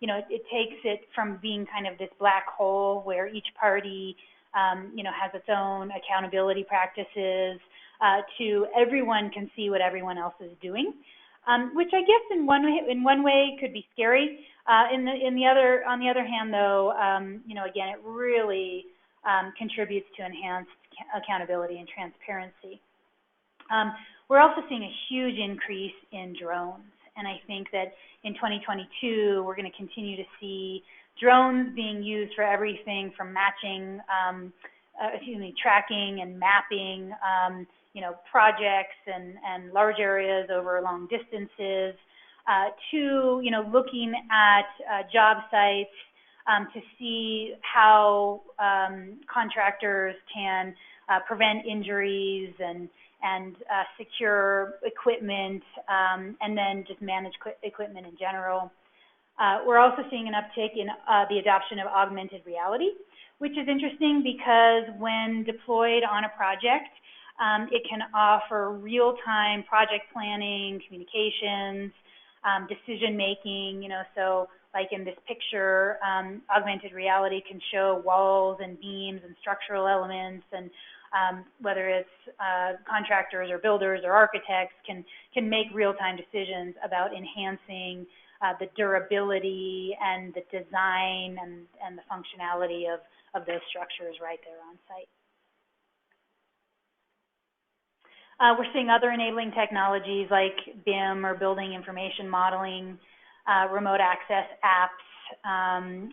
It takes it from being kind of this black hole where each party, has its own accountability practices to everyone can see what everyone else is doing, which I guess in one way could be scary. On the other hand, though, again, it really contributes to enhanced accountability and transparency. We're also seeing a huge increase in drones, and I think that in 2022 we're going to continue to see drones being used for everything from tracking and mapping, projects and large areas over long distances, to looking at job sites to see how contractors can prevent injuries and secure equipment, and then just manage equipment in general. We're also seeing an uptick in the adoption of augmented reality, which is interesting because when deployed on a project, it can offer real-time project planning, communications, decision-making, so like in this picture, augmented reality can show walls and beams and structural elements, and whether it's contractors or builders or architects can make real-time decisions about enhancing the durability and the design and the functionality of those structures right there on site. We're seeing other enabling technologies like BIM or building information modeling, remote access apps,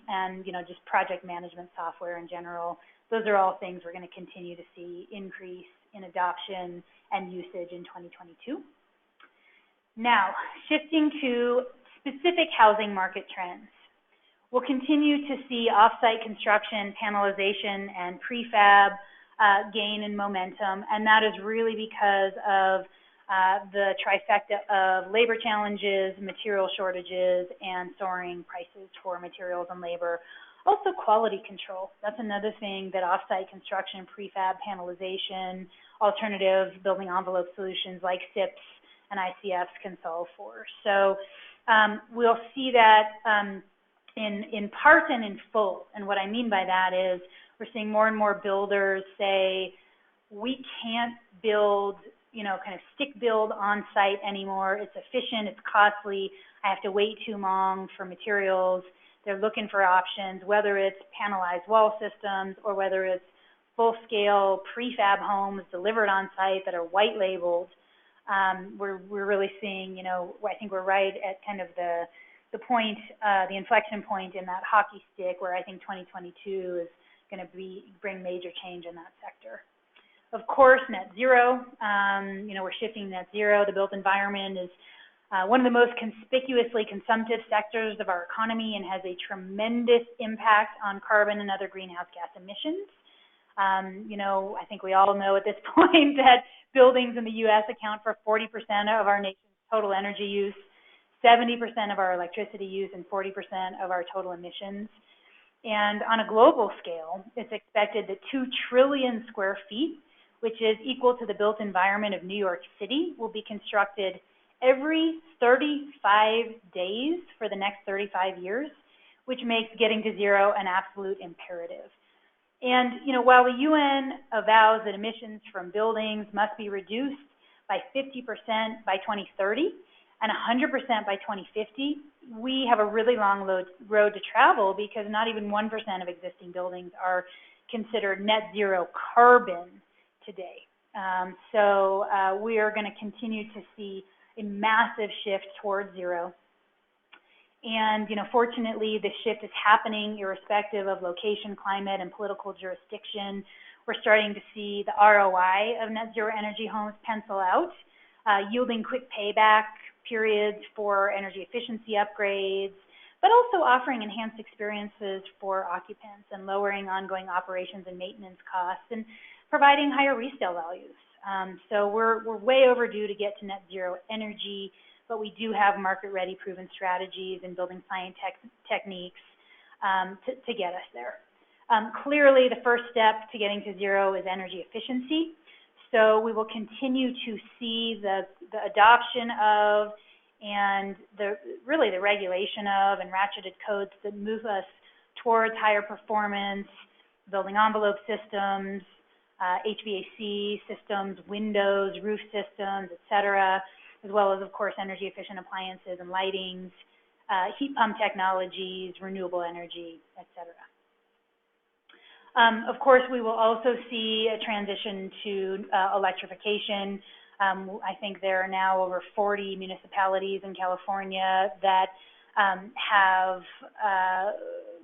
and just project management software in general. Those are all things we're going to continue to see increase in adoption and usage in 2022. Now, shifting to specific housing market trends. We'll continue to see off-site construction, panelization, and prefab gain in momentum, and that is really because of the trifecta of labor challenges, material shortages, and soaring prices for materials and labor. Also, quality control. That's another thing that off-site construction, prefab, panelization, alternative building envelope solutions like SIPs and ICFs can solve for. So we'll see that in part and in full. And what I mean by that is We're seeing more and more builders say, we can't build, kind of stick build on site anymore. It's efficient, it's costly. I have to wait too long for materials. They're looking for options, whether it's panelized wall systems or whether it's full-scale prefab homes delivered on site that are white labeled. We're really seeing, I think we're right at kind of the point, the inflection point in that hockey stick where I think 2022 is going to bring major change in that sector. Of course, net zero, we're shifting net zero. The built environment is one of the most conspicuously consumptive sectors of our economy and has a tremendous impact on carbon and other greenhouse gas emissions. I think we all know at this point that buildings in the U.S. account for 40% of our nation's total energy use, 70% of our electricity use, and 40% of our total emissions. And on a global scale, it's expected that 2 trillion square feet, which is equal to the built environment of New York City, will be constructed every 35 days for the next 35 years, which makes getting to zero an absolute imperative. And, while the UN avows that emissions from buildings must be reduced by 50% by 2030 and 100% by 2050, we have a really long road to travel because not even 1% of existing buildings are considered net zero carbon today. So we are going to continue to see a massive shift towards zero. And, fortunately, this shift is happening irrespective of location, climate, and political jurisdiction. We're starting to see the ROI of net zero energy homes pencil out, yielding quick payback periods for energy efficiency upgrades, but also offering enhanced experiences for occupants and lowering ongoing operations and maintenance costs and providing higher resale values. So we're way overdue to get to net zero energy, but we do have market-ready proven strategies and building science techniques to get us there. Clearly, the first step to getting to zero is energy efficiency. So we will continue to see the adoption of and the regulation of and ratcheted codes that move us towards higher performance, building envelope systems, HVAC systems, windows, roof systems, et cetera, as well as, of course, energy efficient appliances and lightings, heat pump technologies, renewable energy, et cetera. Of course, we will also see a transition to electrification. I think there are now over 40 municipalities in California that have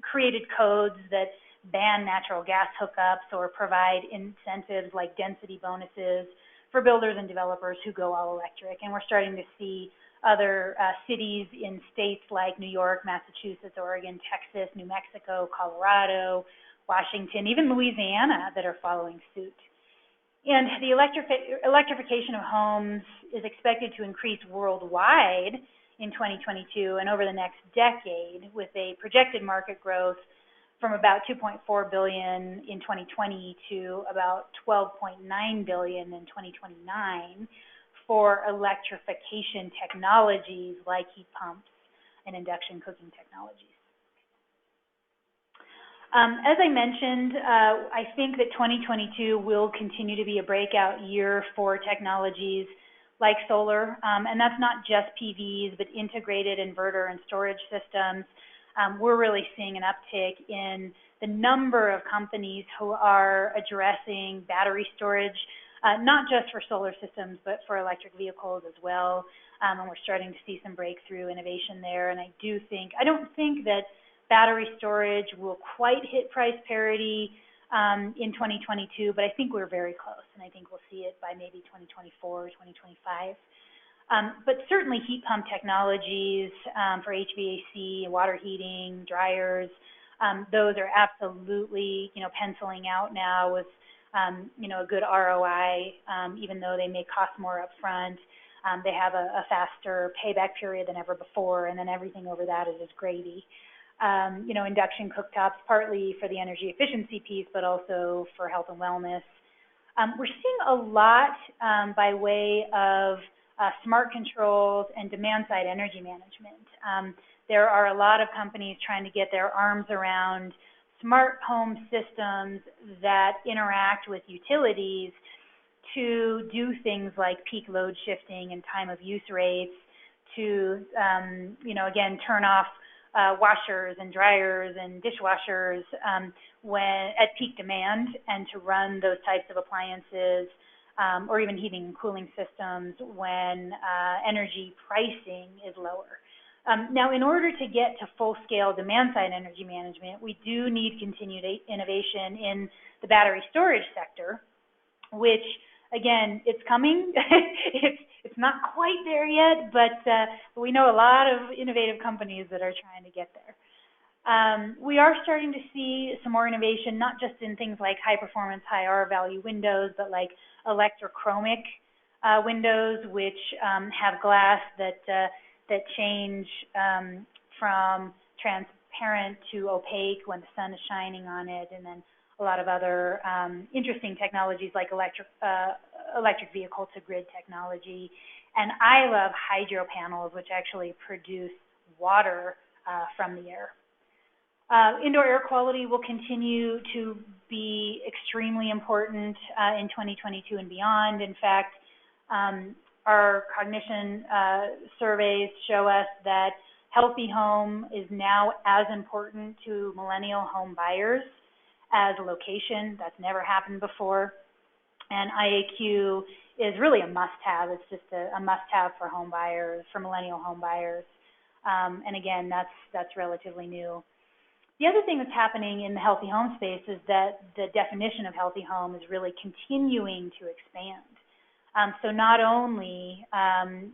created codes that ban natural gas hookups or provide incentives like density bonuses for builders and developers who go all electric. And we're starting to see other cities in states like New York, Massachusetts, Oregon, Texas, New Mexico, Colorado, Washington, even Louisiana that are following suit. And the electrification of homes is expected to increase worldwide in 2022 and over the next decade, with a projected market growth from about $2.4 billion in 2020 to about $12.9 billion in 2029 for electrification technologies like heat pumps and induction cooking technologies. As I mentioned, I think that 2022 will continue to be a breakout year for technologies like solar, and that's not just PVs, but integrated inverter and storage systems. We're really seeing an uptick in the number of companies who are addressing battery storage, not just for solar systems, but for electric vehicles as well. And we're starting to see some breakthrough innovation there. And I don't think that battery storage will quite hit price parity in 2022, but I think we're very close, and I think we'll see it by maybe 2024 or 2025. But certainly heat pump technologies for HVAC, water heating, dryers, those are absolutely, penciling out now with, a good ROI, even though they may cost more upfront. They have a faster payback period than ever before, and then everything over that is just gravy. Induction cooktops, partly for the energy efficiency piece, but also for health and wellness. We're seeing a lot by way of smart controls and demand-side energy management. There are a lot of companies trying to get their arms around smart home systems that interact with utilities to do things like peak load shifting and time of use rates, to, again, turn off washers and dryers and dishwashers when at peak demand, and to run those types of appliances or even heating and cooling systems when energy pricing is lower. Now, in order to get to full-scale demand-side energy management, we do need continued innovation in the battery storage sector, which, again, it's coming. It's not quite there yet, but we know a lot of innovative companies that are trying to get there. We are starting to see some more innovation, not just in things like high-performance, high R-value windows, but like electrochromic windows, which have glass that change from transparent to opaque when the sun is shining on it, and then a lot of other interesting technologies like electric vehicle to grid technology. And I love hydro panels, which actually produce water from the air. Indoor air quality will continue to be extremely important in 2022 and beyond. In fact, our cognition surveys show us that healthy home is now as important to millennial home buyers as location. That's never happened before. And IAQ is really a must-have. It's just a must-have for home buyers, for millennial home buyers. And again, that's relatively new. The other thing that's happening in the healthy home space is that the definition of healthy home is really continuing to expand. So not only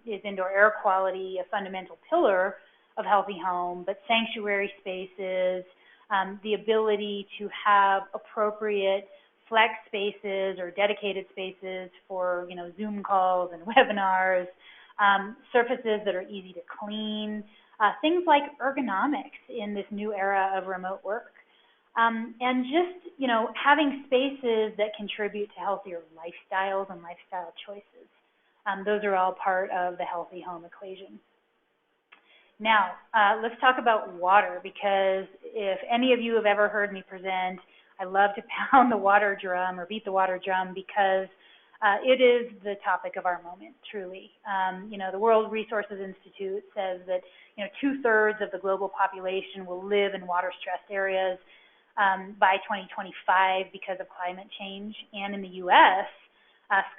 is indoor air quality a fundamental pillar of healthy home, but sanctuary spaces, the ability to have appropriate flex spaces or dedicated spaces for, Zoom calls and webinars, surfaces that are easy to clean, things like ergonomics in this new era of remote work. And just, having spaces that contribute to healthier lifestyles and lifestyle choices. Those are all part of the healthy home equation. Now, let's talk about water, because if any of you have ever heard me present, I love to pound the water drum or beat the water drum, because it is the topic of our moment, truly. The World Resources Institute says that 2/3 of the global population will live in water-stressed areas by 2025 because of climate change. And in the U.S.,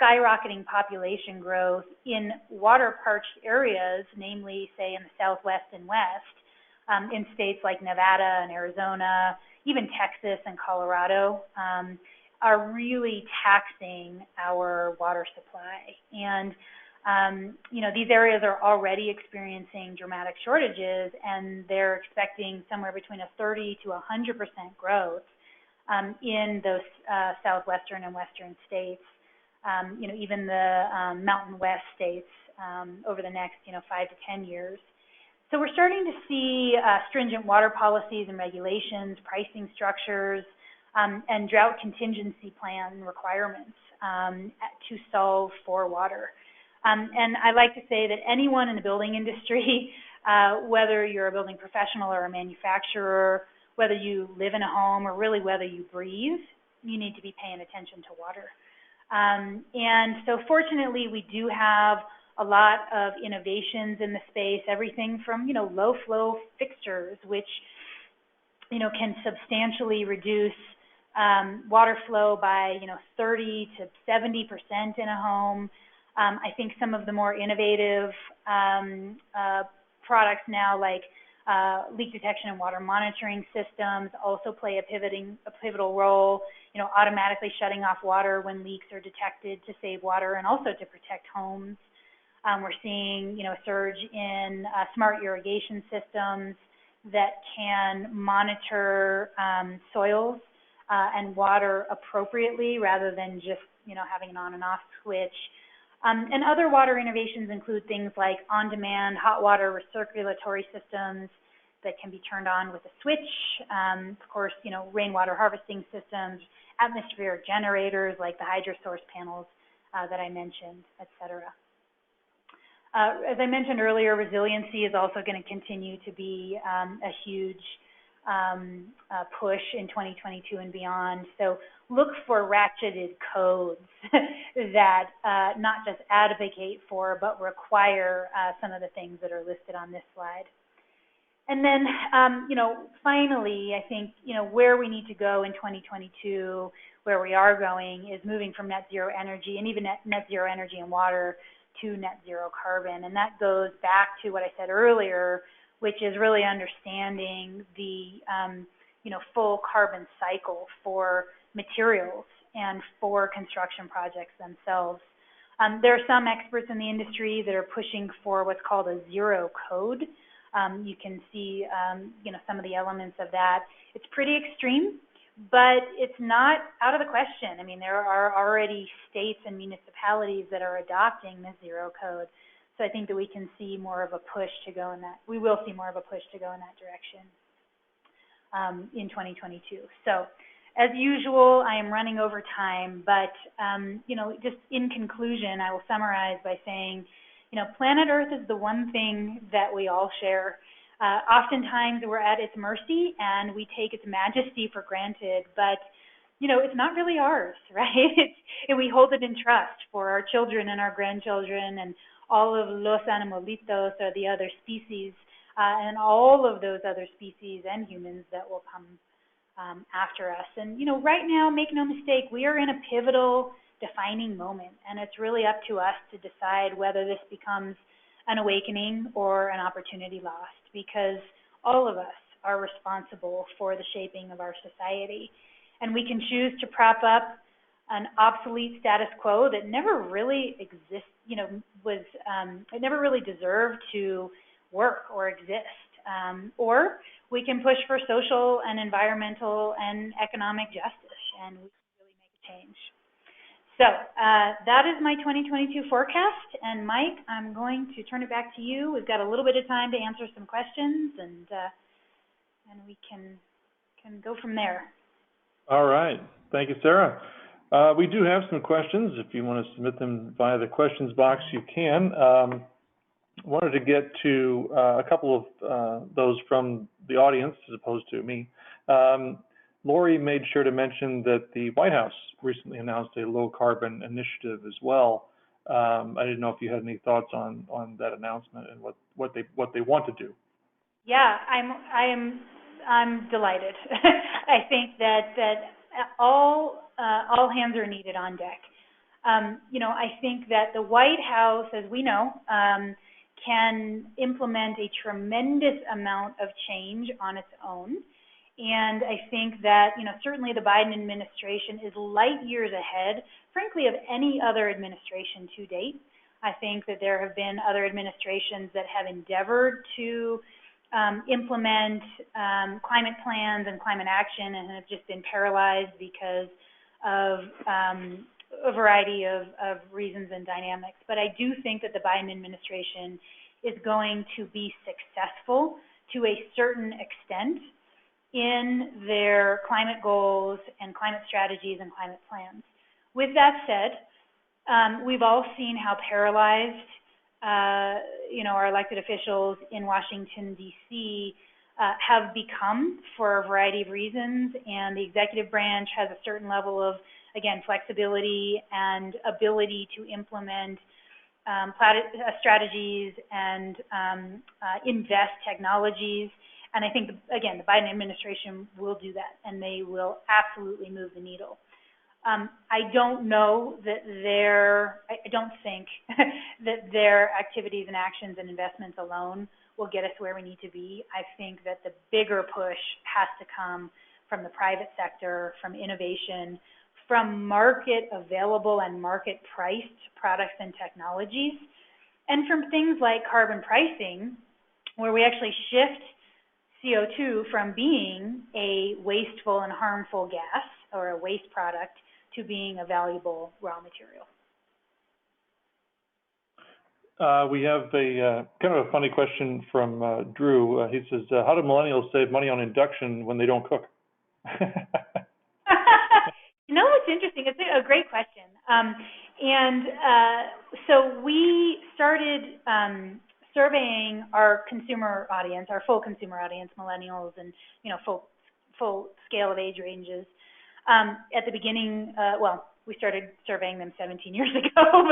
skyrocketing population growth in water-parched areas, namely, say, in the Southwest and West, in states like Nevada and Arizona, even Texas and Colorado, are really taxing our water supply. And these areas are already experiencing dramatic shortages, and they're expecting somewhere between a 30 to 100% growth in those southwestern and western states, even the Mountain West states over the next 5 to 10 years. So we're starting to see stringent water policies and regulations, pricing structures, and drought contingency plan requirements to solve for water. And I like to say that anyone in the building industry, whether you're a building professional or a manufacturer, whether you live in a home or really whether you breathe, you need to be paying attention to water. And so fortunately, we do have a lot of innovations in the space, everything from, low flow fixtures, which, can substantially reduce water flow by, 30 to 70% in a home. I think some of the more innovative products now, like leak detection and water monitoring systems, also play a pivotal role, automatically shutting off water when leaks are detected to save water and also to protect homes. We're seeing, a surge in smart irrigation systems that can monitor soils and water appropriately rather than just, having an on and off switch. And other water innovations include things like on-demand hot water recirculatory systems that can be turned on with a switch. Of course, rainwater harvesting systems, atmospheric generators like the hydro source panels that I mentioned, et cetera. As I mentioned earlier, resiliency is also going to continue to be a huge push in 2022 and beyond. So look for ratcheted codes that not just advocate for, but require some of the things that are listed on this slide. And then, finally, I think, where we need to go in 2022, where we are going, is moving from net zero energy and even net zero energy and water to net zero carbon. And that goes back to what I said earlier, which is really understanding the, full carbon cycle for materials and for construction projects themselves. There are some experts in the industry that are pushing for what's called a zero code. You can see, some of the elements of that. It's pretty extreme, but it's not out of the question. I mean, there are already states and municipalities that are adopting the zero code. So I think that we can see more of a push to go in that. We will see more of a push to go in that direction in 2022. So as usual, I am running over time, but, just in conclusion, I will summarize by saying, planet Earth is the one thing that we all share. Oftentimes we're at its mercy and we take its majesty for granted, but, it's not really ours, right? We hold it in trust for our children and our grandchildren and all of los animalitos, or the other species, and all of those other species and humans that will come after us. And, right now, make no mistake, we are in a pivotal, defining moment, and it's really up to us to decide whether this becomes an awakening or an opportunity lost, because all of us are responsible for the shaping of our society. And we can choose to prop up an obsolete status quo that never really exists, it never really deserved to work or exist. Or we can push for social and environmental and economic justice, and we can really make a change. So that is my 2022 forecast. And Mike, I'm going to turn it back to you. We've got a little bit of time to answer some questions, and we can go from there. All right. Thank you, Sara. We do have some questions. If you want to submit them via the questions box, you can. Wanted to get to a couple of those from the audience as opposed to me. Lori made sure to mention that the White House recently announced a low carbon initiative as well. I didn't know if you had any thoughts on that announcement and what they want to do. Yeah, I'm delighted. I think that all hands are needed on deck. I think that the White House, as we know, can implement a tremendous amount of change on its own. And I think that, certainly the Biden administration is light years ahead, frankly, of any other administration to date. I think that there have been other administrations that have endeavored to implement climate plans and climate action and have just been paralyzed because of a variety of reasons and dynamics. But I do think that the Biden administration is going to be successful to a certain extent in their climate goals and climate strategies and climate plans. With that said, we've all seen how paralyzed our elected officials in Washington, D.C. Have become for a variety of reasons, and the executive branch has a certain level of, again, flexibility and ability to implement strategies and invest technologies. And I think, again, the Biden administration will do that, and they will absolutely move the needle. I don't think that their activities and actions and investments alone will get us where we need to be. I think that the bigger push has to come from the private sector, from innovation, from market available and market priced products and technologies, and from things like carbon pricing, where we actually shift CO2 from being a wasteful and harmful gas or a waste product to being a valuable raw material. We have a kind of a funny question from Drew. He says, how do millennials save money on induction when they don't cook? It's interesting. It's a great question. So we started surveying our consumer audience, our full consumer audience, millennials, and full scale of age ranges. At the beginning, we started surveying them 17 years ago,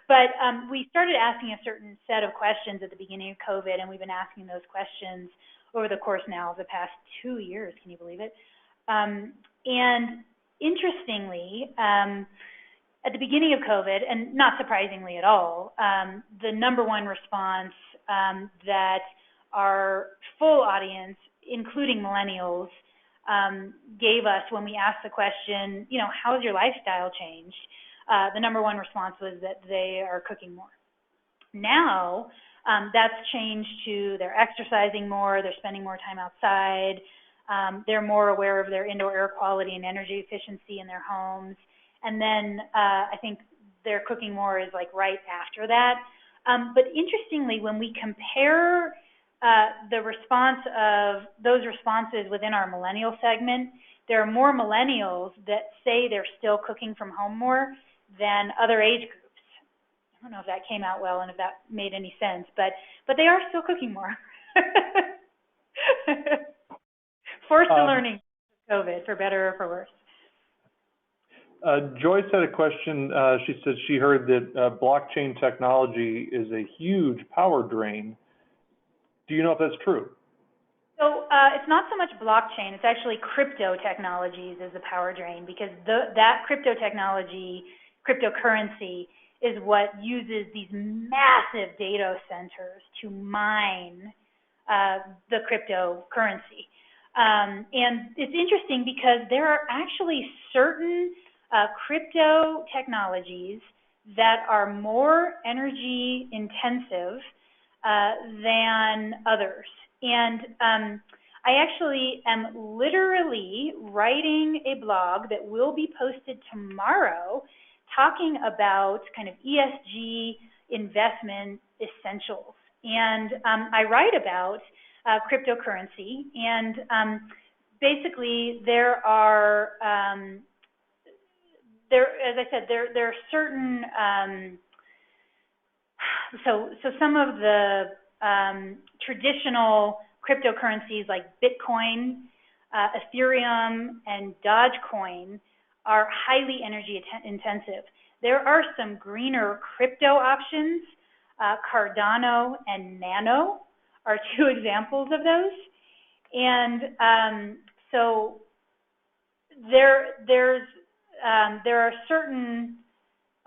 but we started asking a certain set of questions at the beginning of COVID, and we've been asking those questions over the course now of the past 2 years. Can you believe it? And interestingly, at the beginning of COVID, and not surprisingly at all, the number one response that our full audience, including millennials, gave us when we asked the question, how has your lifestyle changed? The number one response was that they are cooking more. Now, that's changed to they're exercising more, they're spending more time outside, they're more aware of their indoor air quality and energy efficiency in their homes. And then I think they're cooking more is like right after that. But interestingly, when we compare the response of those responses within our millennial segment, there are more millennials that say they're still cooking from home more than other age groups. I don't know if that came out well and if that made any sense, but they are still cooking more. Forced to learning COVID, for better or for worse. Joyce had a question. She said she heard that blockchain technology is a huge power drain. Do you know if that's true? So it's not so much blockchain. It's actually crypto technologies is the power drain, because that crypto technology, cryptocurrency, is what uses these massive data centers to mine the cryptocurrency. And it's interesting because there are actually certain crypto technologies that are more energy intensive than others. And I actually am literally writing a blog that will be posted tomorrow talking about kind of ESG investment essentials. And I write about cryptocurrency, and basically there are, as I said, there are certain, so some of the traditional cryptocurrencies like Bitcoin, Ethereum, and Dogecoin are highly energy intensive. There are some greener crypto options. Cardano and Nano are two examples of those. And so there are certain,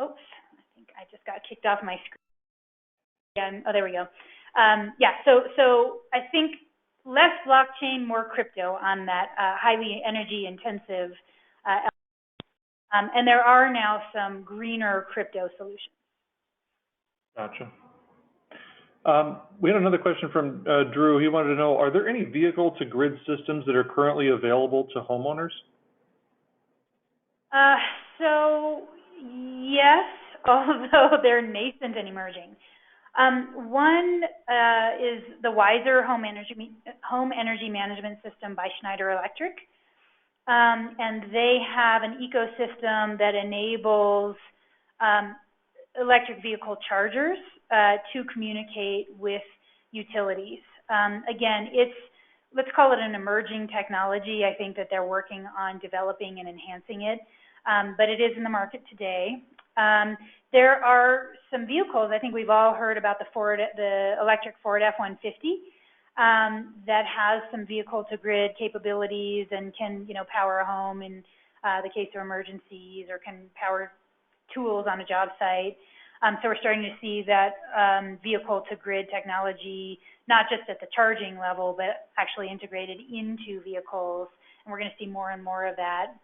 oops, I think I just got kicked off my screen. Oh, there we go. So I think less blockchain, more crypto on that highly energy intensive and there are now some greener crypto solutions. Gotcha. We had another question from Drew. He wanted to know, are there any vehicle-to-grid systems that are currently available to homeowners? So, yes, although they're nascent and emerging. One is the Wiser Home Energy Management System by Schneider Electric. And they have an ecosystem that enables electric vehicle chargers to communicate with utilities. Again, let's call it an emerging technology. I think that they're working on developing and enhancing it, but it is in the market today. There are some vehicles, I think we've all heard about the electric Ford F-150 that has some vehicle-to-grid capabilities and can, power a home in the case of emergencies, or can power tools on a job site. So we're starting to see that vehicle-to-grid technology, not just at the charging level, but actually integrated into vehicles, and we're going to see more and more of that.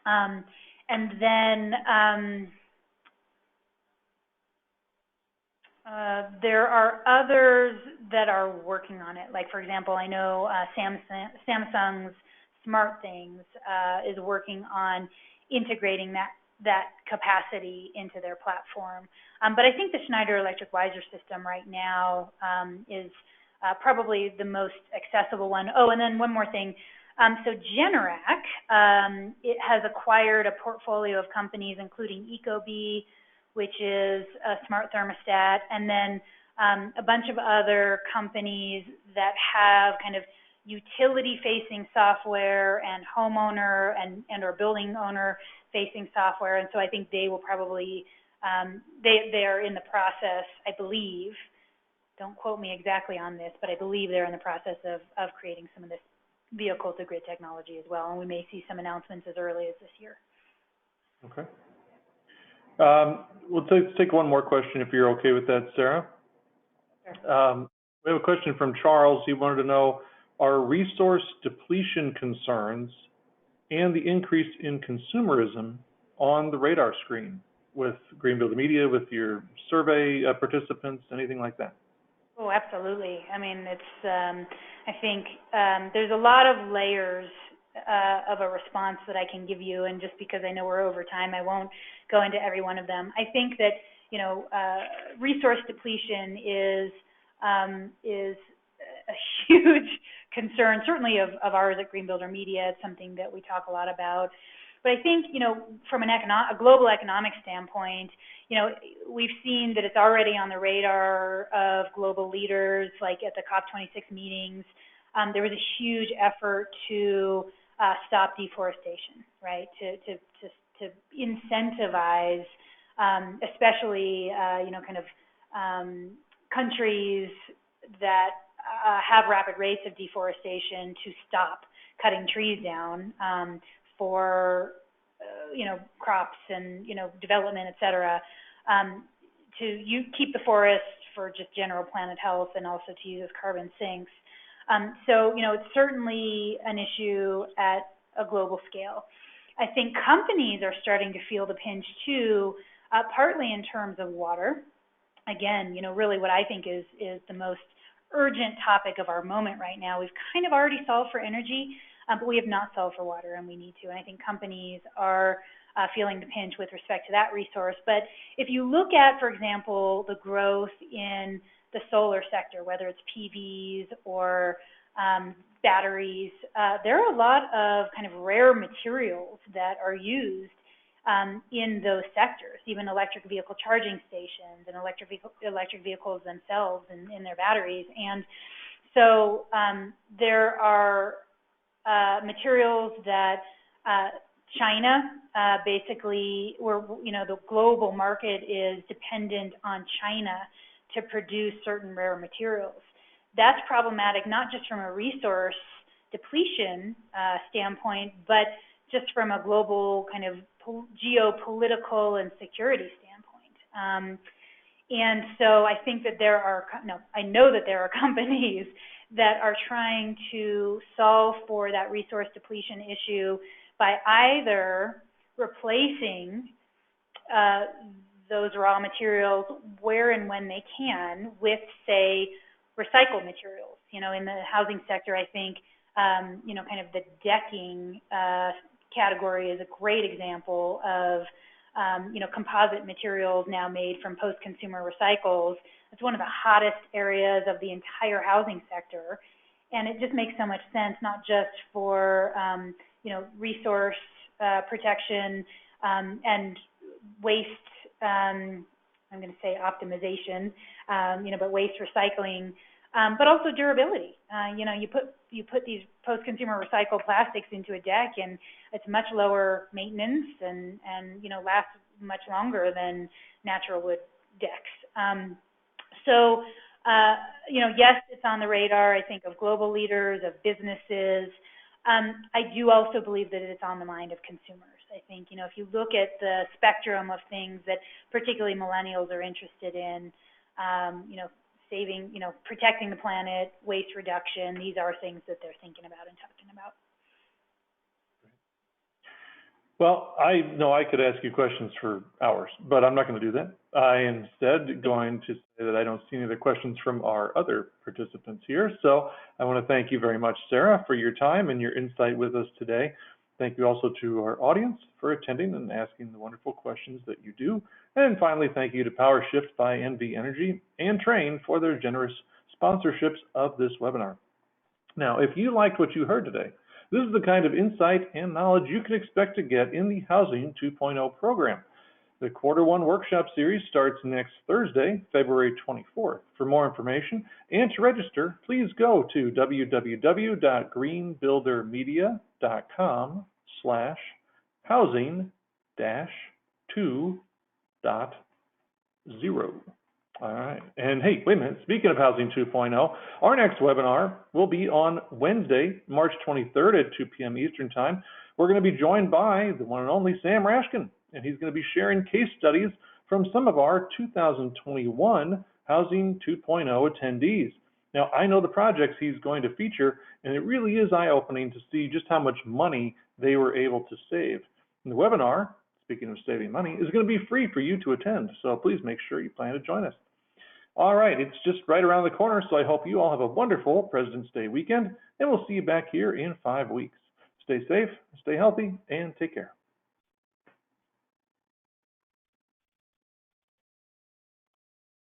And then there are others that are working on it. Like, for example, I know Samsung's SmartThings is working on integrating that capacity into their platform. But I think the Schneider Electric Wiser system right now is probably the most accessible one. Oh, and then one more thing. So Generac, it has acquired a portfolio of companies, including Ecobee, which is a smart thermostat, and then a bunch of other companies that have kind of utility-facing software and homeowner and or building owner-facing software, and so I think they will probably, they are in the process, I believe, don't quote me exactly on this, but I believe they're in the process of creating some of this vehicle-to-grid technology as well, and we may see some announcements as early as this year. Okay. We'll take one more question if you're okay with that, Sara. Sure. We have a question from Charles. He wanted to know, are resource depletion concerns and the increase in consumerism on the radar screen with Green Builder Media, with your survey participants, anything like that? Oh, absolutely. I mean, it's, I think there's a lot of layers of a response that I can give you, and just because I know we're over time, I won't go into every one of them. I think that, you know, resource depletion is a huge concern, certainly of ours at Green Builder Media. It's something that we talk a lot about. But I think, you know, from a global economic standpoint, you know, we've seen that it's already on the radar of global leaders, like at the COP26 meetings. There was a huge effort to stop deforestation, right? To incentivize, especially, you know, kind of countries that have rapid rates of deforestation to stop cutting trees down for, you know, crops and, you know, development, et cetera, to keep the forest for just general planet health and also to use as carbon sinks. So, you know, it's certainly an issue at a global scale. I think companies are starting to feel the pinch too, partly in terms of water. Again, you know, really what I think is the most urgent topic of our moment right now. We've kind of already solved for energy, but we have not solved for water, and we need to. And I think companies are feeling the pinch with respect to that resource. But if you look at, for example, the growth in the solar sector, whether it's PVs or batteries, there are a lot of kind of rare materials that are used in those sectors, even electric vehicle charging stations and electric vehicles themselves in their batteries. And so there are materials that China basically, you know, the global market is dependent on China to produce certain rare materials. That's problematic, not just from a resource depletion standpoint, but just from a global kind of geopolitical and security standpoint. And so I think that I know that there are companies that are trying to solve for that resource depletion issue by either replacing those raw materials where and when they can with, say, recycled materials. You know, in the housing sector, I think, you know, kind of the decking category is a great example of, you know, composite materials now made from post-consumer recycles. It's one of the hottest areas of the entire housing sector. And it just makes so much sense, not just for, you know, resource protection and waste, I'm going to say optimization, you know, but waste recycling, but also durability. You know, you put these post-consumer recycled plastics into a deck, and it's much lower maintenance and you know, lasts much longer than natural wood decks. So, you know, yes, it's on the radar, I think, of global leaders, of businesses. I do also believe that it's on the mind of consumers. I think, you know, if you look at the spectrum of things that particularly millennials are interested in, you know, saving, you know, protecting the planet, waste reduction, these are things that they're thinking about and talking about. Well, I know I could ask you questions for hours, but I'm not going to do that. I instead going to say that I don't see any other questions from our other participants here. So I want to thank you very much, Sara, for your time and your insight with us today. Thank you also to our audience for attending and asking the wonderful questions that you do. And finally, thank you to PowerShift by NV Energy and Train for their generous sponsorships of this webinar. Now, if you liked what you heard today, this is the kind of insight and knowledge you can expect to get in the Housing 2.0 program. The Q1 workshop series starts next Thursday, February 24th. For more information and to register, please go to www.greenbuildermedia.com/housing-2.0. All right. And hey, wait a minute. Speaking of Housing 2.0, our next webinar will be on Wednesday, March 23rd at 2 p.m. Eastern Time. We're going to be joined by the one and only Sam Rashkin, and he's going to be sharing case studies from some of our 2021 Housing 2.0 attendees. Now, I know the projects he's going to feature, and it really is eye-opening to see just how much money they were able to save. And the webinar, speaking of saving money, is going to be free for you to attend, so please make sure you plan to join us. All right, it's just right around the corner, so I hope you all have a wonderful President's Day weekend, and we'll see you back here in 5 weeks. Stay safe, stay healthy, and take care.